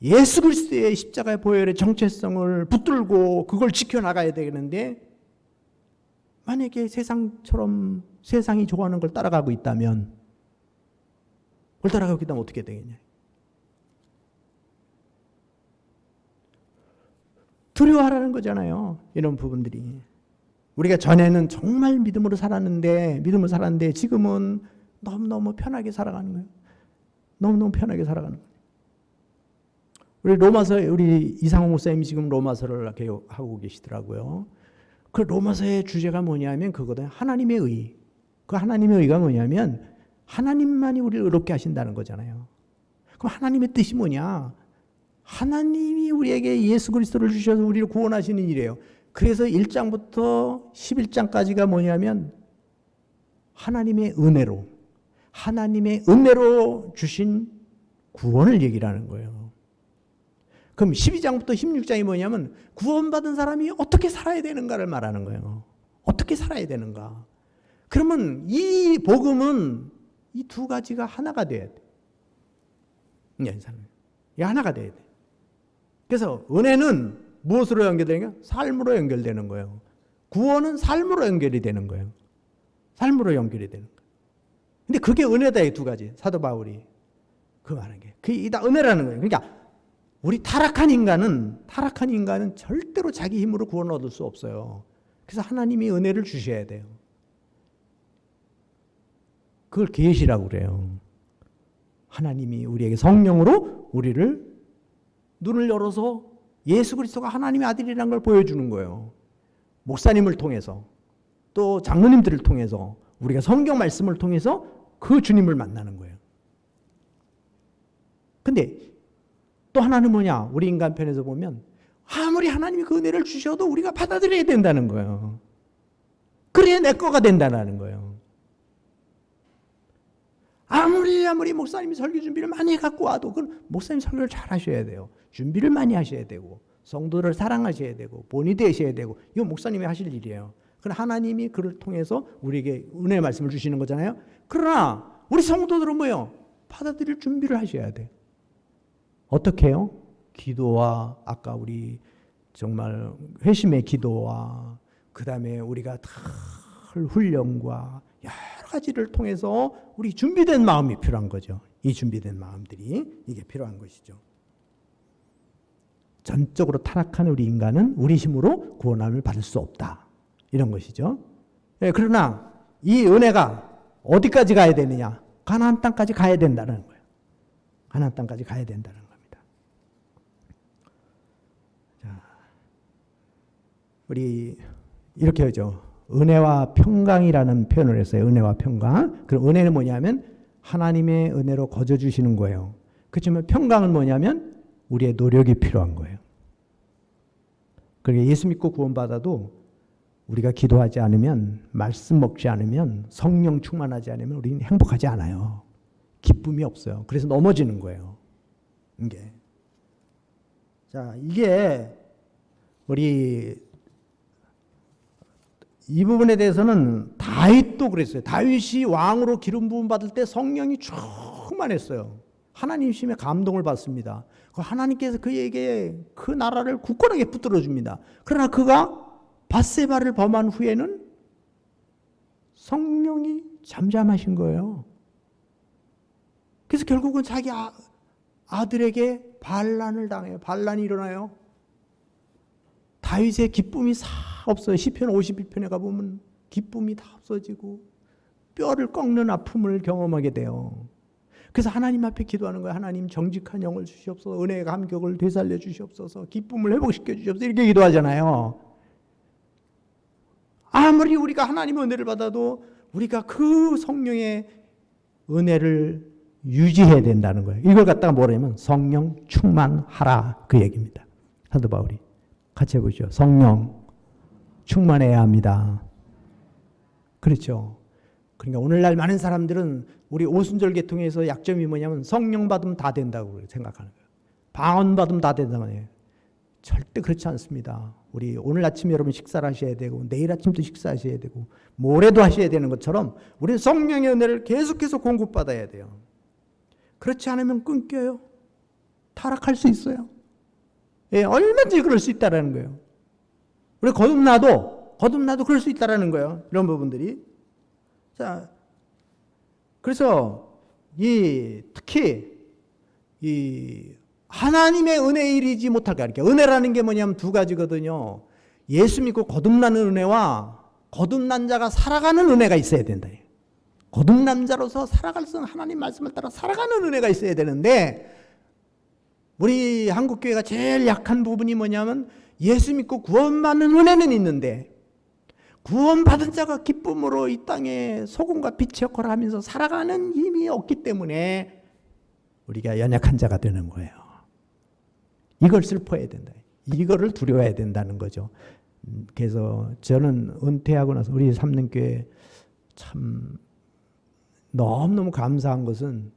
예수 그리스도의 십자가의 보혈의 정체성을 붙들고 그걸 지켜나가야 되는데 만약에 세상처럼 세상이 좋아하는 걸 따라가고 있다면 그걸 따라가고 있다면 어떻게 되겠냐. 두려워하라는 거잖아요. 이런 부분들이. 우리가 전에는 정말 믿음으로 살았는데 지금은 너무너무 편하게 살아가는 거예요. 너무너무 편하게 살아가는 거예요. 우리 로마서 우리 이상호 목사님이 지금 로마서를 하고 계시더라고요. 그 로마서의 주제가 뭐냐면 그거든. 하나님의 의. 그 하나님의 의가 뭐냐면 하나님만이 우리를 의롭게 하신다는 거잖아요. 그럼 하나님의 뜻이 뭐냐? 하나님이 우리에게 예수 그리스도를 주셔서 우리를 구원하시는 일이에요. 그래서 1장부터 11장까지가 뭐냐면 하나님의 은혜로 주신 구원을 얘기를 하는 거예요. 그럼 12장부터 16장이 뭐냐면 구원받은 사람이 어떻게 살아야 되는가를 말하는 거예요. 어떻게 살아야 되는가. 그러면 이 복음은 이 두 가지가 하나가 돼야 돼. 이 하나가 돼야 돼. 그래서 은혜는 무엇으로 연결되는가? 삶으로 연결되는 거예요. 구원은 삶으로 연결이 되는 거예요. 삶으로 연결이 되는 거예요. 근데 그게 은혜다, 이 두 가지. 사도 바울이 그 말하는 게. 그게 다 은혜라는 거예요. 그러니까 우리 타락한 인간은 절대로 자기 힘으로 구원을 얻을 수 없어요. 그래서 하나님이 은혜를 주셔야 돼요. 그걸 계시라고 그래요. 하나님이 우리에게 성령으로 우리를 눈을 열어서 예수 그리스도가 하나님의 아들이라는 걸 보여주는 거예요. 목사님을 통해서 또 장로님들을 통해서 우리가 성경 말씀을 통해서 그 주님을 만나는 거예요. 근데 또 하나는 뭐냐? 우리 인간편에서 보면 아무리 하나님이 그 은혜를 주셔도 우리가 받아들여야 된다는 거예요. 그래야 내 거가 된다는 거예요. 아무리 목사님이 설교 준비를 많이 갖고 와도 그건 목사님 설교를 잘 하셔야 돼요. 준비를 많이 하셔야 되고 성도를 사랑하셔야 되고 본이 되셔야 되고 이건 목사님이 하실 일이에요. 그러나 하나님이 그를 통해서 우리에게 은혜의 말씀을 주시는 거잖아요. 그러나 우리 성도들은 뭐예요? 받아들일 준비를 하셔야 돼요. 어떻게 해요? 기도와 아까 우리 정말 회심의 기도와 그 다음에 우리가 다 훈련과 여러 가지를 통해서 우리 준비된 마음이 필요한 거죠. 이 준비된 마음들이 이게 필요한 것이죠. 전적으로 타락한 우리 인간은 우리 힘으로 구원함을 받을 수 없다. 이런 것이죠. 네, 그러나 이 은혜가 어디까지 가야 되느냐? 가나안 땅까지 가야 된다는 거예요. 가나안 땅까지 가야 된다는 겁니다. 자, 우리 이렇게 하죠. 은혜와 평강이라는 표현을 했어요. 은혜와 평강. 그럼 은혜는 뭐냐면 하나님의 은혜로 거저 주시는 거예요. 그렇지만 평강은 뭐냐면 우리의 노력이 필요한 거예요. 그러니까 예수 믿고 구원받아도 우리가 기도하지 않으면, 말씀 먹지 않으면, 성령 충만하지 않으면 우리는 행복하지 않아요. 기쁨이 없어요. 그래서 넘어지는 거예요. 이게. 자, 이게 우리 이 부분에 대해서는 다윗도 그랬어요. 다윗이 왕으로 기름 부음 받을 때 성령이 충만했어요. 하나님심의 감동을 받습니다. 하나님께서 그에게 그 나라를 굳건하게 붙들어 줍니다. 그러나 그가 밧세바를 범한 후에는 성령이 잠잠하신 거예요. 그래서 결국은 자기 아들에게 반란을 당해요. 반란이 일어나요. 다윗의 기쁨이 싹 없어요. 시편 51편에 가보면 기쁨이 다 없어지고 뼈를 꺾는 아픔을 경험하게 돼요. 그래서 하나님 앞에 기도하는 거예요. 하나님 정직한 영을 주시옵소서, 은혜의 감격을 되살려 주시옵소서, 기쁨을 회복시켜 주시옵소서 이렇게 기도하잖아요. 아무리 우리가 하나님의 은혜를 받아도 우리가 그 성령의 은혜를 유지해야 된다는 거예요. 이걸 갖다가 뭐라냐면 성령 충만하라 그 얘기입니다. 사도 바울이 같이 해보죠. 성령 충만해야 합니다. 그렇죠. 그러니까 오늘날 많은 사람들은 우리 오순절 계통에서 약점이 뭐냐면 성령 받으면 다 된다고 생각하는 거예요. 방언 받으면 다 된다고 해요. 절대 그렇지 않습니다. 우리 오늘 아침 여러분 식사를 하셔야 되고 내일 아침도 식사하셔야 되고 모레도 하셔야 되는 것처럼 우리는 성령의 은혜를 계속해서 공급받아야 돼요. 그렇지 않으면 끊겨요. 타락할 수 있어요. 예, 얼마든지 그럴 수 있다라는 거예요. 우리 거듭나도 그럴 수 있다라는 거예요. 이런 부분들이. 자, 그래서 특히 하나님의 은혜에 이르지 못할까. 이렇게 은혜라는 게 뭐냐면 두 가지거든요. 예수 믿고 거듭나는 은혜와 거듭난 자가 살아가는 은혜가 있어야 된다. 거듭난 자로서 살아갈 수 있는 하나님 말씀을 따라 살아가는 은혜가 있어야 되는데 우리 한국교회가 제일 약한 부분이 뭐냐면 예수 믿고 구원받는 은혜는 있는데 구원받은 자가 기쁨으로 이 땅에 소금과 빛의 역할을 하면서 살아가는 힘이 없기 때문에 우리가 연약한 자가 되는 거예요. 이걸 슬퍼해야 된다. 이거를 두려워해야 된다는 거죠. 그래서 저는 은퇴하고 나서 우리 삼능교회 참 너무너무 감사한 것은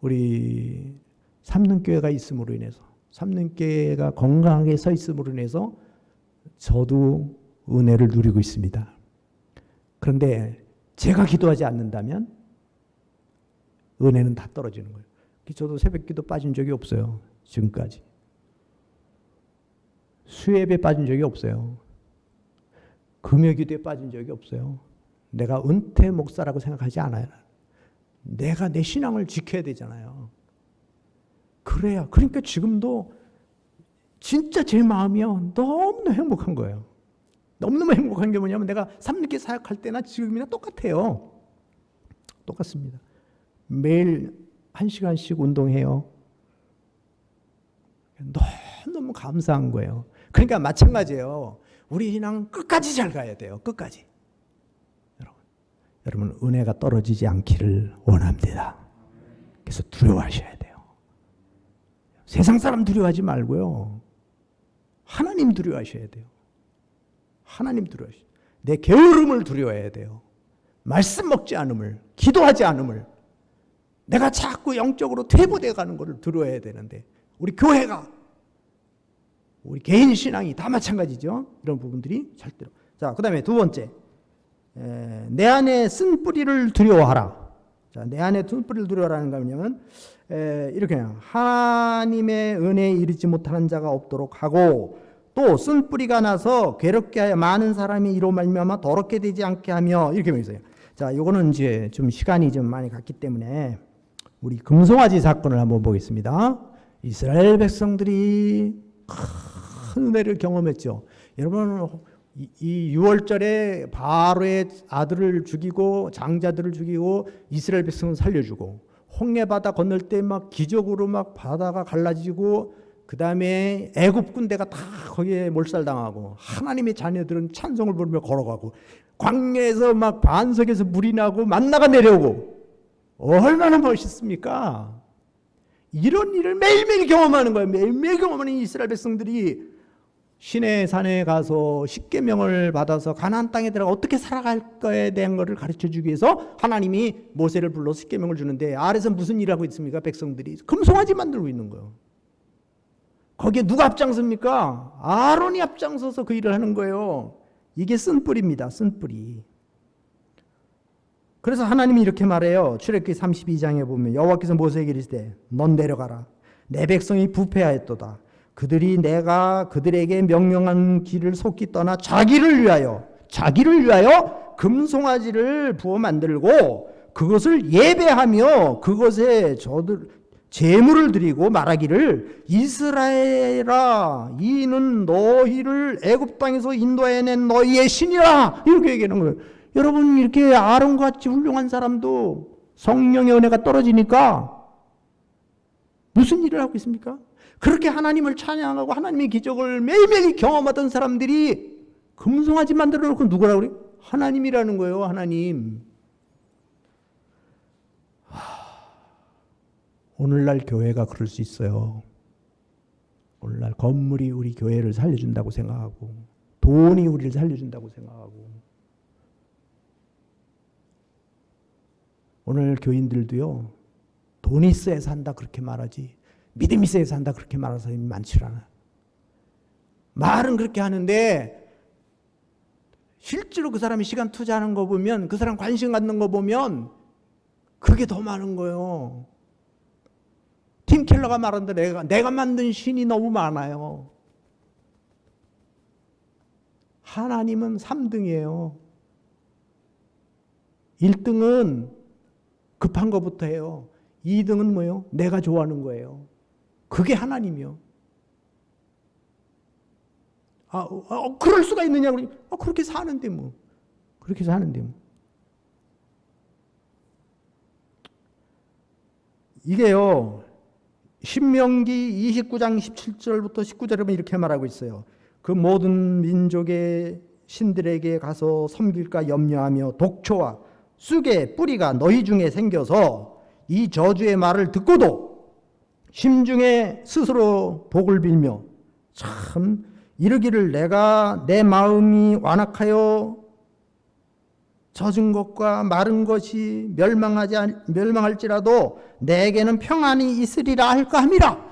우리 삼능교회가 있음으로 인해서 삼능교회가 건강하게 서 있음으로 인해서 저도 은혜를 누리고 있습니다. 그런데 제가 기도하지 않는다면 은혜는 다 떨어지는 거예요. 저도 새벽기도 빠진 적이 없어요. 지금까지. 수예배 빠진 적이 없어요. 금요기도에 빠진 적이 없어요. 내가 은퇴 목사라고 생각하지 않아요. 내가 내 신앙을 지켜야 되잖아요. 그래야. 그러니까 지금도 진짜 제 마음이요. 너무너무 행복한 거예요. 너무너무 행복한 게 뭐냐면 내가 삼립교 사역할 때나 지금이나 똑같아요. 똑같습니다. 매일 1시간씩 운동해요. 너무 감사한 거예요. 그러니까 마찬가지예요. 우리 신앙 끝까지 잘 가야 돼요. 끝까지. 여러분 은혜가 떨어지지 않기를 원합니다. 그래서 두려워하셔야 돼요. 세상 사람 두려워하지 말고요. 하나님 두려워하셔야 돼요. 하나님 두려워하셔야 돼요. 내 게으름을 두려워해야 돼요. 말씀 먹지 않음을, 기도하지 않음을, 내가 자꾸 영적으로 퇴보되어 가는 것을 두려워해야 되는데 우리 교회가, 우리 개인 신앙이 다 마찬가지죠. 이런 부분들이 절대로. 자, 그 다음에 두 번째, 내 안에 쓴 뿌리를 두려워하라. 자, 내 안에 쓴 뿌리를 두려워하라는 거냐면 이렇게 하나님의 은혜에 이르지 못하는 자가 없도록 하고 또 쓴 뿌리가 나서 괴롭게 하여 많은 사람이 이로 말미암아 더럽게 되지 않게 하며 이렇게 있어요. 자, 요거는 이제 좀 시간이 좀 많이 갔기 때문에 우리 금송아지 사건을 한번 보겠습니다. 이스라엘 백성들이 큰 은혜를 경험했죠. 여러분 이 6월절에 바로의 아들을 죽이고 장자들을 죽이고 이스라엘 백성을 살려주고 홍해 바다 건널 때 막 기적으로 막 바다가 갈라지고 그 다음에 애굽 군대가 다 거기에 몰살당하고 하나님의 자녀들은 찬송을 부르며 걸어가고 광야에서 막 반석에서 물이 나고 만나가 내려오고 얼마나 멋있습니까? 이런 일을 매일매일 경험하는 거예요. 매일매일 경험하는 이스라엘 백성들이 시내 산에 가서 십계명을 받아서 가나안 땅에 들어가 어떻게 살아갈 거에 대한 것을 가르쳐주기 위해서 하나님이 모세를 불러서 십계명을 주는데 아래서 무슨 일을 하고 있습니까? 백성들이 금송아지 만들고 있는 거예요. 거기에 누가 앞장섭니까? 아론이 앞장서서 그 일을 하는 거예요. 이게 쓴뿌리입니다. 쓴뿌리. 그래서 하나님이 이렇게 말해요. 출애굽기 32장에 보면 여호와께서 모세에게 이르시되 넌 내려가라. 내 백성이 부패하였도다. 그들이 내가 그들에게 명령한 길을 속히 떠나 자기를 위하여 금송아지를 부어 만들고 그것을 예배하며 그것에 저들 제물을 드리고 말하기를 이스라엘아 이는 너희를 애굽 땅에서 인도해낸 너희의 신이라 이렇게 얘기하는 거예요. 여러분 이렇게 아론같이 훌륭한 사람도 성령의 은혜가 떨어지니까 무슨 일을 하고 있습니까? 그렇게 하나님을 찬양하고 하나님의 기적을 매일매일 경험하던 사람들이 금송아지 만들어 놓고 누구라고 그래? 하나님이라는 거예요. 하나님. 오늘날 교회가 그럴 수 있어요. 오늘날 건물이 우리 교회를 살려준다고 생각하고 돈이 우리를 살려준다고 생각하고 오늘 교인들도요. 돈이 있어야 산다 그렇게 말하지 믿음이 있어야 산다 그렇게 말하는 사람이 많지 않아요. 말은 그렇게 하는데 실제로 그 사람이 시간 투자하는 거 보면 그 사람 관심 갖는 거 보면 그게 더 많은 거예요. 팀 켈러가 말한 대로 내가 만든 신이 너무 많아요. 하나님은 3등이에요. 1등은 급한 것부터 해요. 2등은 뭐예요? 내가 좋아하는 거예요. 그게 하나님이요. 그럴 수가 있느냐? 그렇게 사는데 뭐. 그렇게 사는데 뭐. 이게요. 신명기 29장 17절부터 19절에 보면 이렇게 말하고 있어요. 그 모든 민족의 신들에게 가서 섬길까 염려하며 독초와 쑥의 뿌리가 너희 중에 생겨서 이 저주의 말을 듣고도 심중에 스스로 복을 빌며 참 이르기를 내가 내 마음이 완악하여 젖은 것과 마른 것이 멸망할지라도 내게는 평안이 있으리라 할까 함이라.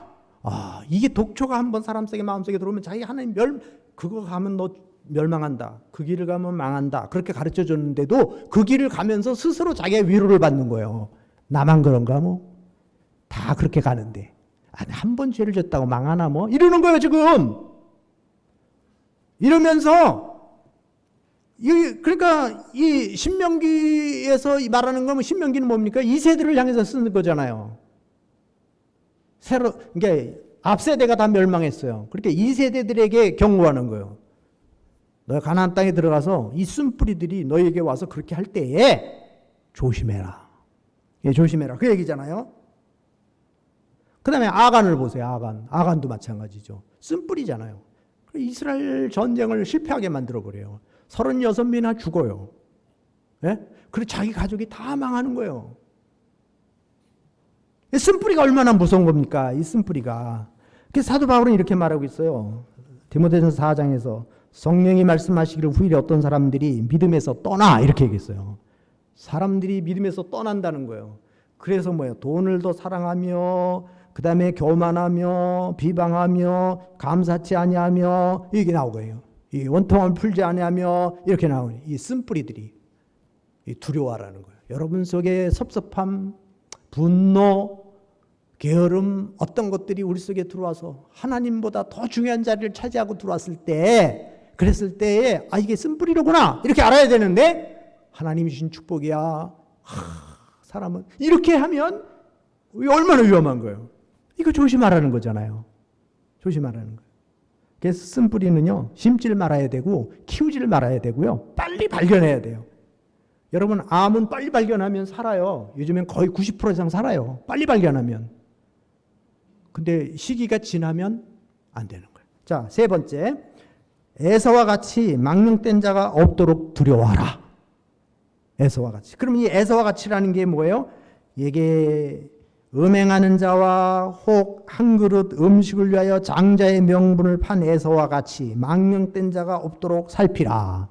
이게 독초가 한번 사람 속에 마음속에 들어오면 자기 하나님 그거 가면 너 멸망한다. 그 길을 가면 망한다. 그렇게 가르쳐 줬는데도 그 길을 가면서 스스로 자기의 위로를 받는 거예요. 나만 그런가 뭐? 다 그렇게 가는데. 한 번 죄를 졌다고 망하나 뭐? 이러는 거예요 지금. 이러면서 그러니까 이 신명기에서 말하는 거면 신명기는 뭡니까? 이 세대를 향해서 쓰는 거잖아요. 그러니까 앞 세대가 다 멸망했어요. 그렇게 이 세대들에게 경고하는 거예요. 너 가나안 땅에 들어가서 이 쓴뿌리들이 너에게 와서 그렇게 할 때에 조심해라. 조심해라. 그 얘기잖아요. 그 다음에 아간을 보세요. 아간도 마찬가지죠. 쓴뿌리잖아요. 이스라엘 전쟁을 실패하게 만들어버려요. 36명이나 죽어요. 예? 그리고 자기 가족이 다 망하는 거예요. 이 쓴뿌리가 얼마나 무서운 겁니까? 이 쓴뿌리가. 그래서 사도 바울은 이렇게 말하고 있어요. 디모데전서 4장에서 성령이 말씀하시기를 후일에 어떤 사람들이 믿음에서 떠나 이렇게 얘기했어요. 사람들이 믿음에서 떠난다는 거예요. 그래서 뭐예요? 돈을 더 사랑하며 그 다음에 교만하며 비방하며 감사치 아니하며 이게 나오고요. 이 원통함을 풀지 아니하며 이렇게 나오는 이 쓴뿌리들이 두려워하라는 거예요. 여러분 속에 섭섭함, 분노, 게으름 어떤 것들이 우리 속에 들어와서 하나님보다 더 중요한 자리를 차지하고 들어왔을 때 그랬을 때에 이게 쓴뿌리로구나 이렇게 알아야 되는데 하나님이 주신 축복이야. 사람은 이렇게 하면 얼마나 위험한 거예요. 이거 조심하라는 거잖아요. 조심하라는 거예요. 그래서 쓴뿌리는요 심지를 말아야 되고 키우지를 말아야 되고요 빨리 발견해야 돼요. 여러분 암은 빨리 발견하면 살아요. 요즘엔 거의 90% 이상 살아요. 빨리 발견하면. 근데 시기가 지나면 안 되는 거예요. 자, 세 번째, 에서와 같이 망령된 자가 없도록 두려워하라. 에서와 같이. 그럼 이 에서와 같이라는 게 뭐예요? 이게 음행하는 자와 혹 한 그릇 음식을 위하여 장자의 명분을 판 에서와 같이 망령된 자가 없도록 살피라.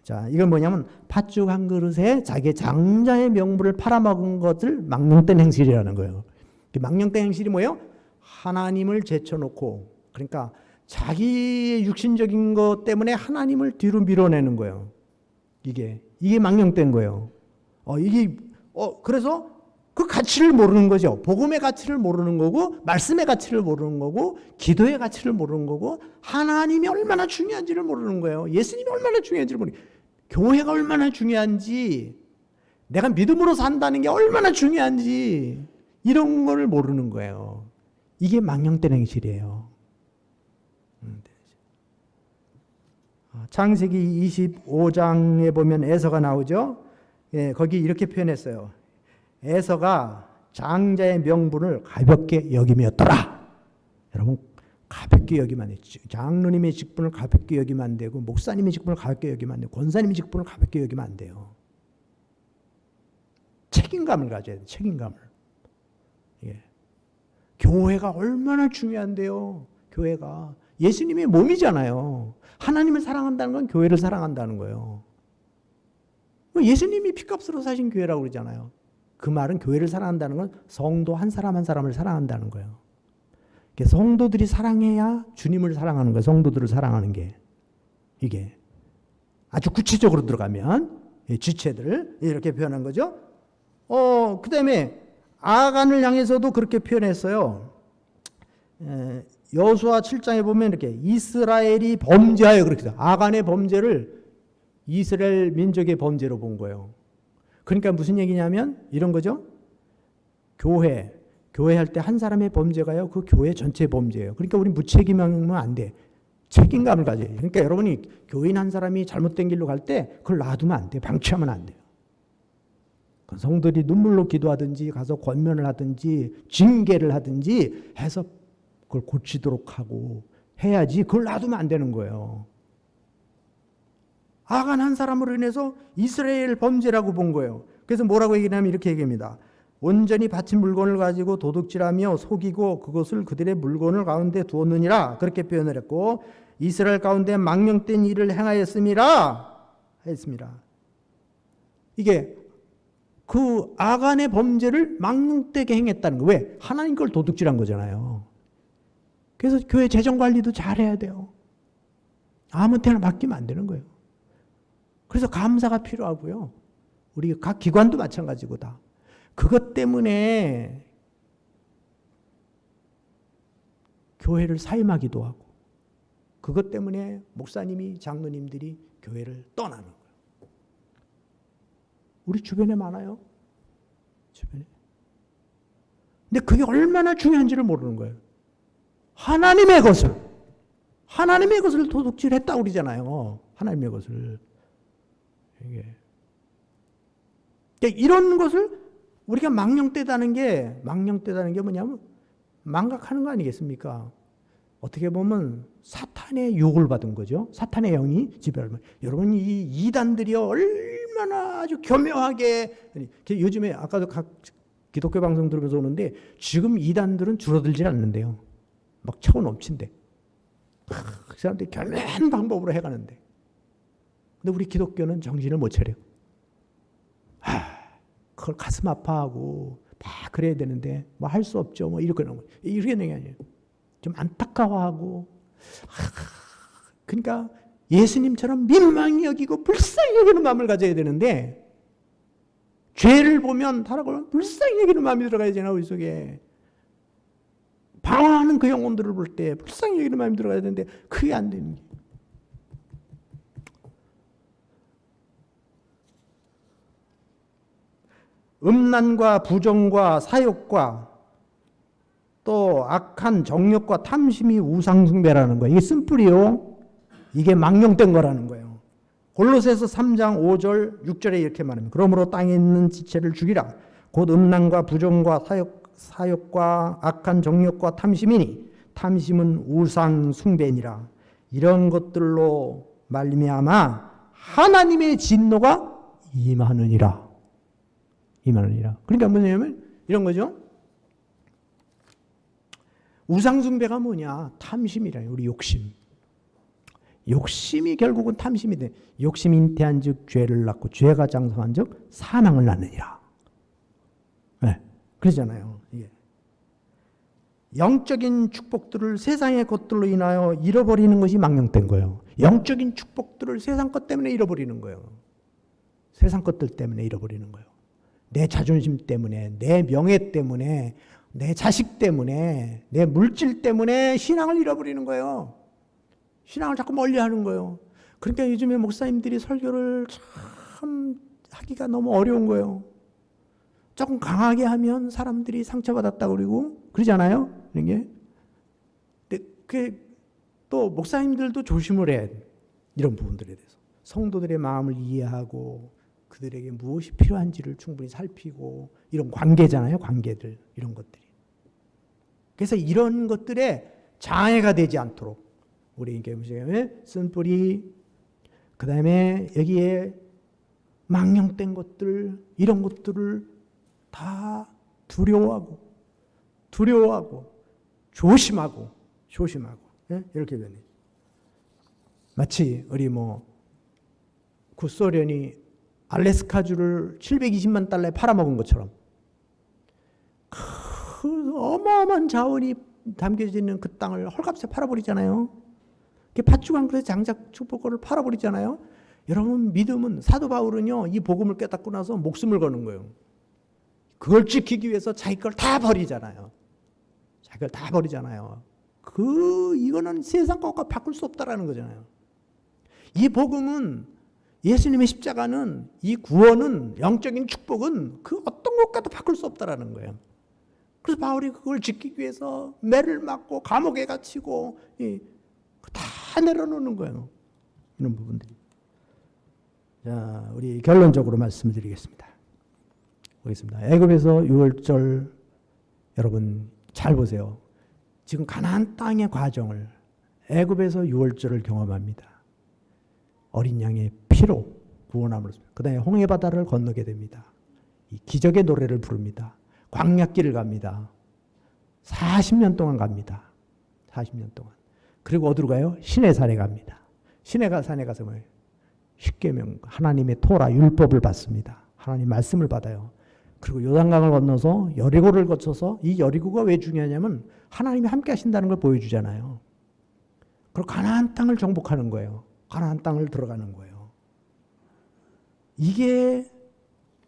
자, 이건 뭐냐면 팥죽 한 그릇에 자기 장자의 명분을 팔아먹은 것을 망령된 행실이라는 거예요. 망령된 행실이 뭐예요? 하나님을 제쳐놓고 그러니까 자기의 육신적인 것 때문에 하나님을 뒤로 밀어내는 거예요. 이게 망령된 거예요. 그래서 그 가치를 모르는 거죠. 복음의 가치를 모르는 거고 말씀의 가치를 모르는 거고 기도의 가치를 모르는 거고 하나님이 얼마나 중요한지를 모르는 거예요. 예수님이 얼마나 중요한지를 모르는 거예요. 교회가 얼마나 중요한지 내가 믿음으로 산다는 게 얼마나 중요한지 이런 걸 모르는 거예요. 이게 망령된 행실이에요. 창세기 25장에 보면 에서가 나오죠. 거기 이렇게 표현했어요. 에서가 장자의 명분을 가볍게 여김이었더라. 여러분 가볍게 여기면 안 돼요. 장로님의 직분을 가볍게 여기면 안 되고 목사님의 직분을 가볍게 여기면 안 되고 권사님의 직분을 가볍게 여기면 안 돼요. 책임감을 가져야 돼요. 책임감을. 예. 교회가 얼마나 중요한데요. 교회가 예수님의 몸이잖아요. 하나님을 사랑한다는 건 교회를 사랑한다는 거예요. 예수님이 피값으로 사신 교회라고 그러잖아요. 그 말은 교회를 사랑한다는 건 성도 한 사람 한 사람을 사랑한다는 거예요. 성도들이 사랑해야 주님을 사랑하는 거예요. 성도들을 사랑하는 게. 이게 아주 구체적으로 들어가면 지체들 이렇게 표현한 거죠. 그 다음에 아간을 향해서도 그렇게 표현했어요. 여호수아 7장에 보면 이렇게 이스라엘이 범죄하여 그렇게 돼요. 아간의 범죄를 이스라엘 민족의 범죄로 본 거예요. 그러니까 무슨 얘기냐면 이런 거죠. 교회 할 때 한 사람의 범죄가요, 그 교회 전체 범죄예요. 그러니까 우리 무책임하면 안 돼. 책임감을 가져야 돼요. 그러니까 여러분이 교인 한 사람이 잘못된 길로 갈 때 그걸 놔두면 안 돼요. 방치하면 안 돼요. 성도들이 눈물로 기도하든지 가서 권면을 하든지 징계를 하든지 해서 그걸 고치도록 하고 해야지 그걸 놔두면 안 되는 거예요. 아간 한 사람으로 인해서 이스라엘 범죄라고 본 거예요. 그래서 뭐라고 얘기하냐면 이렇게 얘기합니다. 온전히 바친 물건을 가지고 도둑질하며 속이고 그것을 그들의 물건을 가운데 두었느니라 그렇게 표현을 했고 이스라엘 가운데 망령된 일을 행하였음이라 했습니다. 이게 그 아간의 범죄를 망령되게 행했다는 거. 왜? 하나님 걸 도둑질한 거잖아요. 그래서 교회 재정관리도 잘해야 돼요. 아무한테나 맡기면 안 되는 거예요. 그래서 감사가 필요하고요. 우리 각 기관도 마찬가지고 다. 그것 때문에 교회를 사임하기도 하고 그것 때문에 목사님이 장로님들이 교회를 떠나는 거예요. 우리 주변에 많아요. 주변에. 근데 그게 얼마나 중요한지를 모르는 거예요. 하나님의 것을 도둑질했다고 그러잖아요. 하나님의 것을. 이게. 이런 것을 우리가 망령되다는 게 뭐냐면 망각하는 거 아니겠습니까? 어떻게 보면 사탄의 유혹을 받은 거죠. 사탄의 영이 지배를. 여러분 이 이단들이요 얼마나 아주 교묘하게 요즘에 아까도 각 기독교 방송 들으면서 오는데 지금 이단들은 줄어들지 않는데요. 막 차고 넘친대. 그 사람들이 교묘한 방법으로 해가는데. 근데 우리 기독교는 정신을 못 차려. 그걸 가슴 아파하고 다 그래야 되는데 뭐 할 수 없죠. 뭐 이렇게 되는 게 아니에요. 좀 안타까워하고 그러니까 예수님처럼 민망히 여기고 불쌍히 여기는 마음을 가져야 되는데 죄를 보면 타락을 불쌍히 여기는 마음이 들어가야 되나 우리 속에. 방황하는 그 영혼들을 볼 때 불쌍히 여기는 마음이 들어가야 되는데 그게 안 되는 게. 음란과 부정과 사욕과 또 악한 정욕과 탐심이 우상숭배라는 거예요. 이게 쓴뿌리요. 이게 망령된 거라는 거예요. 골로새서 3장 5절 6절에 이렇게 말합니다. 그러므로 땅에 있는 지체를 죽이라. 곧 음란과 부정과 사욕과 악한 정욕과 탐심이니 탐심은 우상숭배니라. 이런 것들로 말미암아 하나님의 진노가 임하느니라. 그러니까 뭐냐면 이런 거죠. 우상숭배가 뭐냐? 탐심이라요. 우리 욕심. 욕심이 결국은 탐심이 돼. 욕심 잉태한 즉 죄를 낳고 죄가 장성한 즉 사망을 낳느니라. 네, 그러잖아요. 이게. 영적인 축복들을 세상의 것들로 인하여 잃어버리는 것이 망령된 거예요. 영적인 축복들을 세상 것 때문에 잃어버리는 거예요. 세상 것들 때문에 잃어버리는 거예요. 내 자존심 때문에, 내 명예 때문에, 내 자식 때문에, 내 물질 때문에 신앙을 잃어버리는 거예요. 신앙을 자꾸 멀리하는 거예요. 그러니까 요즘에 목사님들이 설교를 참 하기가 너무 어려운 거예요. 조금 강하게 하면 사람들이 상처받았다고 그러고 그러잖아요. 이게. 근데 또 목사님들도 조심을 해야 돼. 이런 부분들에 대해서. 성도들의 마음을 이해하고 그들에게 무엇이 필요한지를 충분히 살피고 이런 관계잖아요. 관계들 이런 것들이. 그래서 이런 것들에 장애가 되지 않도록 우리 이게 쓴뿌리, 그 다음에 여기에 망령된 것들, 이런 것들을 다 두려워하고 조심하고 이렇게 되네. 마치 우리 구소련이 알래스카주를 720만 달러에 팔아먹은 것처럼 그 어마어마한 자원이 담겨져 있는 그 땅을 헐값에 팔아버리잖아요. 팥죽 그릇 장작 축복거를 팔아버리잖아요. 여러분, 믿음은, 사도 바울은요, 이 복음을 깨닫고 나서 목숨을 거는 거예요. 그걸 지키기 위해서 자기 걸 다 버리잖아요. 이거는 세상 것과 바꿀 수 없다라는 거잖아요. 이 복음은, 예수님의 십자가는, 이 구원은, 영적인 축복은 그 어떤 것과도 바꿀 수 없다라는 거예요. 그래서 바울이 그걸 지키기 위해서 매를 맞고 감옥에 갇히고 다 내려놓는 거예요. 이런 부분들이. 자, 우리 결론적으로 말씀을 드리겠습니다. 보겠습니다. 애굽에서 유월절, 여러분 잘 보세요. 지금 가나안 땅의 과정을, 애굽에서 유월절을 경험합니다. 어린 양의 피로 구원함으로써 그 다음에 홍해 바다를 건너게 됩니다. 이 기적의 노래를 부릅니다. 광야길을 갑니다. 40년 동안 갑니다. 40년 동안. 그리고 어디로 가요? 시내산에 갑니다. 시내산에 가서 뭐예요? 십계명, 하나님의 토라, 율법을 받습니다. 하나님 말씀을 받아요. 그리고 요단강을 건너서 여리고를 거쳐서, 이 여리고가 왜 중요하냐면 하나님이 함께 하신다는 걸 보여주잖아요. 그리고 가나안 땅을 정복하는 거예요. 가나안 땅을 들어가는 거예요. 이게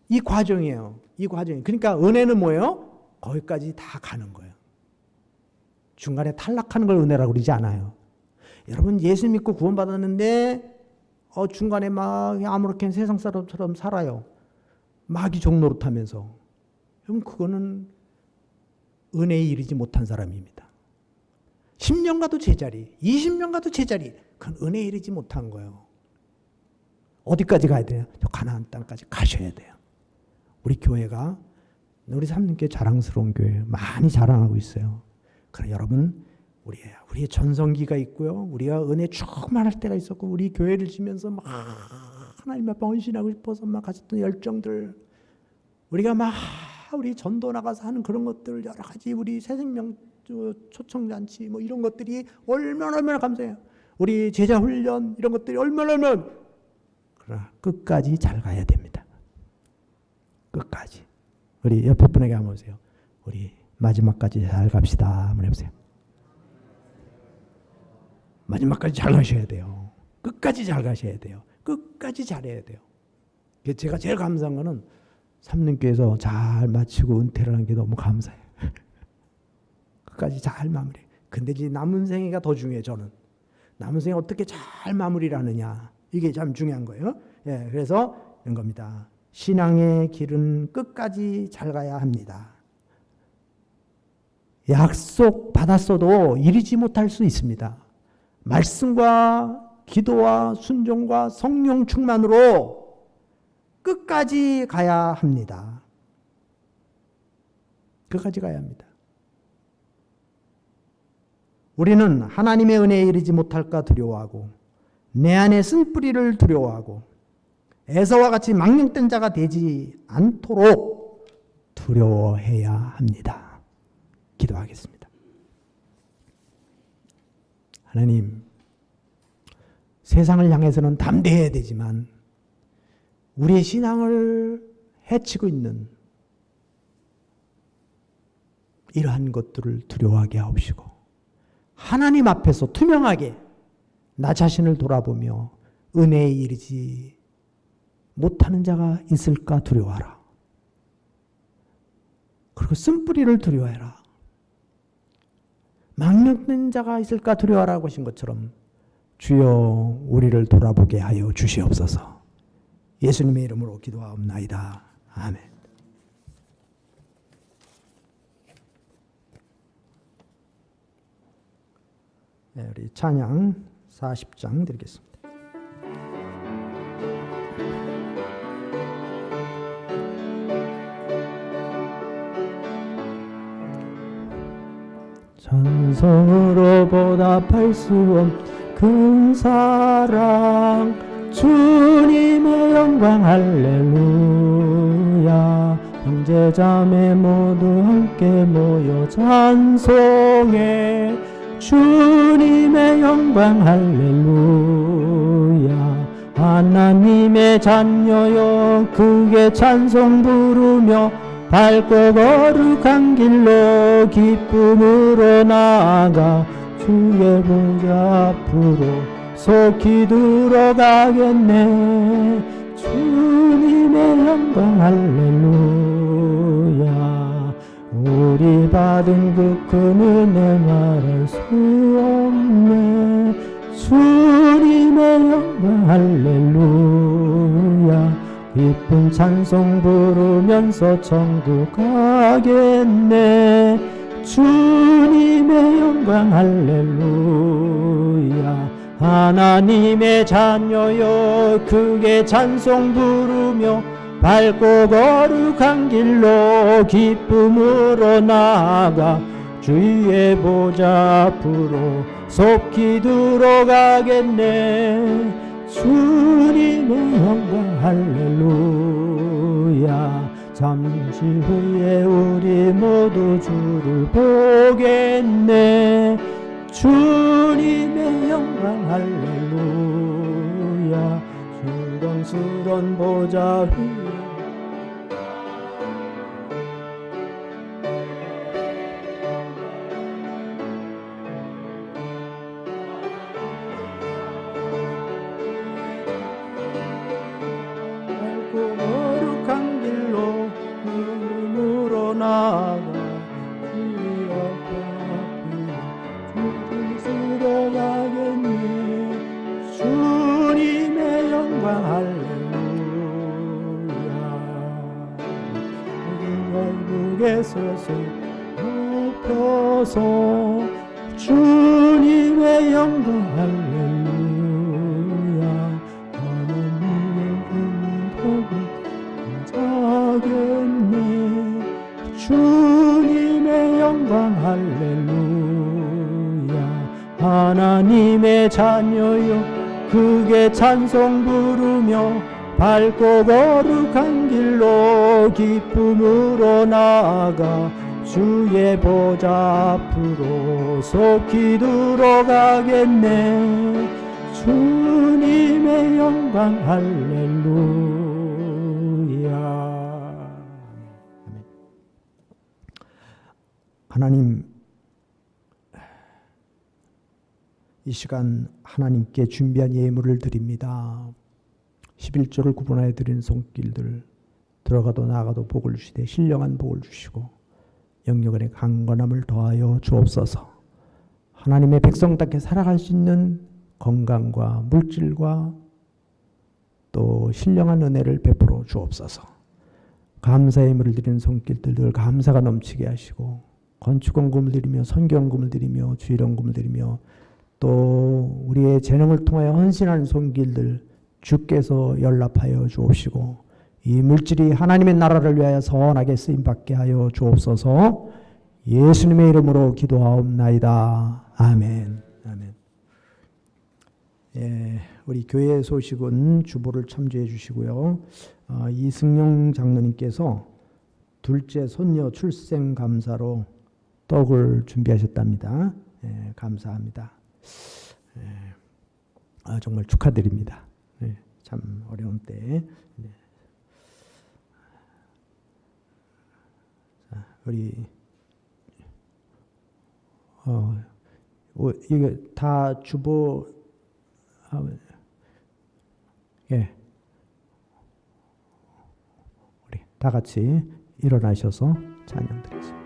이 과정이에요. 이 과정이. 그러니까 은혜는 뭐예요? 거기까지 다 가는 거예요. 중간에 탈락하는 걸 은혜라고 그러지 않아요. 여러분, 예수 믿고 구원받았는데 중간에 막 아무렇게 세상 사람처럼 살아요. 마귀 종노릇하면서. 그럼 그거는 은혜에 이르지 못한 사람입니다. 10년 가도 제자리, 20년 가도 제자리, 그건 은혜에 이르지 못한 거예요. 어디까지 가야 돼요? 저 가나안 땅까지 가셔야 돼요. 우리 교회가, 우리 삼님께 자랑스러운 교회 많이 자랑하고 있어요. 그래, 여러분, 우리의 전성기가 있고요. 우리가 은혜 충만할 때가 있었고, 우리 교회를 지면서 막 하나님 앞에 헌신하고 싶어서 막 가졌던 열정들, 우리가 막 우리 전도 나가서 하는 그런 것들, 여러 가지 우리 새생명 초청잔치 이런 것들이 얼마나 감사해요. 우리 제자 훈련 이런 것들이 얼마나 그러나 끝까지 잘 가야 됩니다. 끝까지. 우리 옆에 분에게 한번 보세요. 우리 마지막까지 잘 갑시다. 한번 해보세요. 마지막까지 잘 가셔야 돼요. 끝까지 잘 가셔야 돼요. 끝까지 잘해야 돼요. 제가 제일 감사한 거는 삼님께서 잘 마치고 은퇴를 한 게 너무 감사해요. 끝까지 잘 마무리. 근데 이제 남은 생애가 더 중요해요. 저는 남은 생애 어떻게 잘 마무리를 하느냐, 이게 참 중요한 거예요. 예, 그래서 이런 겁니다. 신앙의 길은 끝까지 잘 가야 합니다. 약속 받았어도 이루지 못할 수 있습니다. 말씀과 기도와 순종과 성령 충만으로 끝까지 가야 합니다. 끝까지 가야 합니다. 우리는 하나님의 은혜에 이르지 못할까 두려워하고, 내 안에 쓴뿌리를 두려워하고, 에서와 같이 망령된 자가 되지 않도록 두려워해야 합니다. 기도하겠습니다. 하나님, 세상을 향해서는 담대해야 되지만 우리의 신앙을 해치고 있는 이러한 것들을 두려워하게 하옵시고, 하나님 앞에서 투명하게 나 자신을 돌아보며 은혜에 이르지 못하는 자가 있을까 두려워하라. 그리고 쓴뿌리를 두려워해라. 망령된 자가 있을까 두려워하라고 하신 것처럼 주여 우리를 돌아보게 하여 주시옵소서. 예수님의 이름으로 기도하옵나이다. 아멘. 네, 우리 찬양 40장 드리겠습니다. 전 찬송으로 보답할 수 없는 큰 사랑 주님의 영광 할렐루야. 형제자매 모두 함께 모여 찬송해 주님의 영광 할렐루야. 하나님의 자녀여 크게 찬송 부르며 밝고 거룩한 길로 기쁨으로 나아가 주의 보좌 앞으로 속히 들어가겠네. 주님의 영광 할렐루야. 우리 받은 그 큰 은혜 말할 수 없네. 주님의 영광 할렐루야. 기쁜 찬송 부르면서 천국 가겠네. 주님의 영광 할렐루야. 하나님의 자녀여 크게 찬송 부르며 밝고 거룩한 길로 기쁨으로 나아가 주의 보좌 앞으로 속히 들어가겠네. 주님의 영광 할렐루야. 잠시 후에 우리 모두 주를 보겠네. 주님의 영광 할렐루야. 주렁스런 보좌 위에 밝고 거룩한 길로 눈으로 나아가 주의 앞에 들어가겠네. 주님의 영광 할렐루야. 얼굴에 서서 높여서 주님의 영광 할렐루야. 하나님의 보고 자겠네. 주님의 영광 할렐루야. 하나님의 자녀여 크게 찬송 부르며 밝고 거룩한 길로 기쁨으로 나아가 주의 보좌 앞으로 속히 들어가겠네. 주님의 영광 할렐루야. 아멘. 하나님, 이 시간 하나님께 준비한 예물을 드립니다. 11조를 구분하여 드리는 손길들 들어가도 나가도 복을 주시되 신령한 복을 주시고 영역의 강건함을 더하여 주옵소서. 하나님의 백성답게 살아갈 수 있는 건강과 물질과 또 신령한 은혜를 베풀어 주옵소서. 감사의 예물을 드리는 손길들 늘 감사가 넘치게 하시고 건축원금을 드리며 선교원금을 드리며 주일원금을 드리며 또 우리의 재능을 통하여 헌신하는 손길들 주께서 연락하여 주옵시고 이 물질이 하나님의 나라를 위하여 선하게 쓰임받게 하여 주옵소서. 예수님의 이름으로 기도하옵나이다. 아멘. 아멘. 예, 우리 교회 소식은 주보를 참조해 주시고요. 이승용 장로님께서 둘째 손녀 출생 감사로 떡을 준비하셨답니다. 예, 감사합니다. 예, 정말 축하드립니다. 예, 참 어려운 때. 네. 자, 우리 이게 다 주보. 예, 우리 다 같이 일어나셔서 찬양드리겠습니다.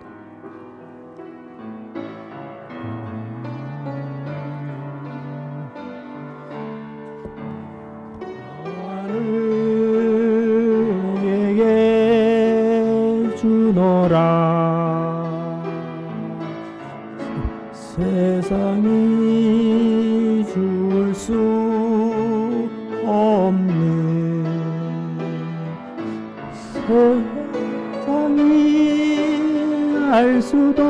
나에게 주노라 세상이 줄 수 없는 세상이 알 수도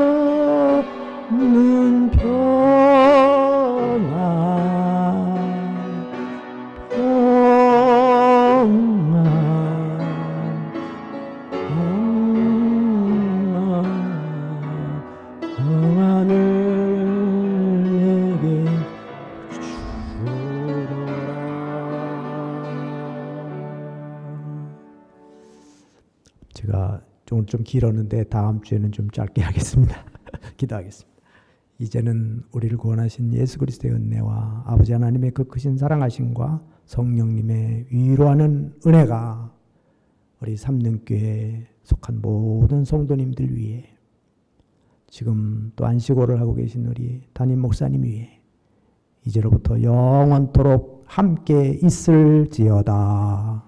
없는 평안 평안을 내게 주노라. 제가 오늘 좀 길었는데 다음 주에는 좀 짧게 하겠습니다. 기도하겠습니다. 이제는 우리를 구원하신 예수 그리스도의 은혜와 아버지 하나님의 그 크신 사랑하심과 성령님의 위로하는 은혜가 우리 삼능교회에 속한 모든 성도님들 위해, 지금 또 안식오를 하고 계신 우리 담임 목사님 위해 이제로부터 영원토록 함께 있을지어다.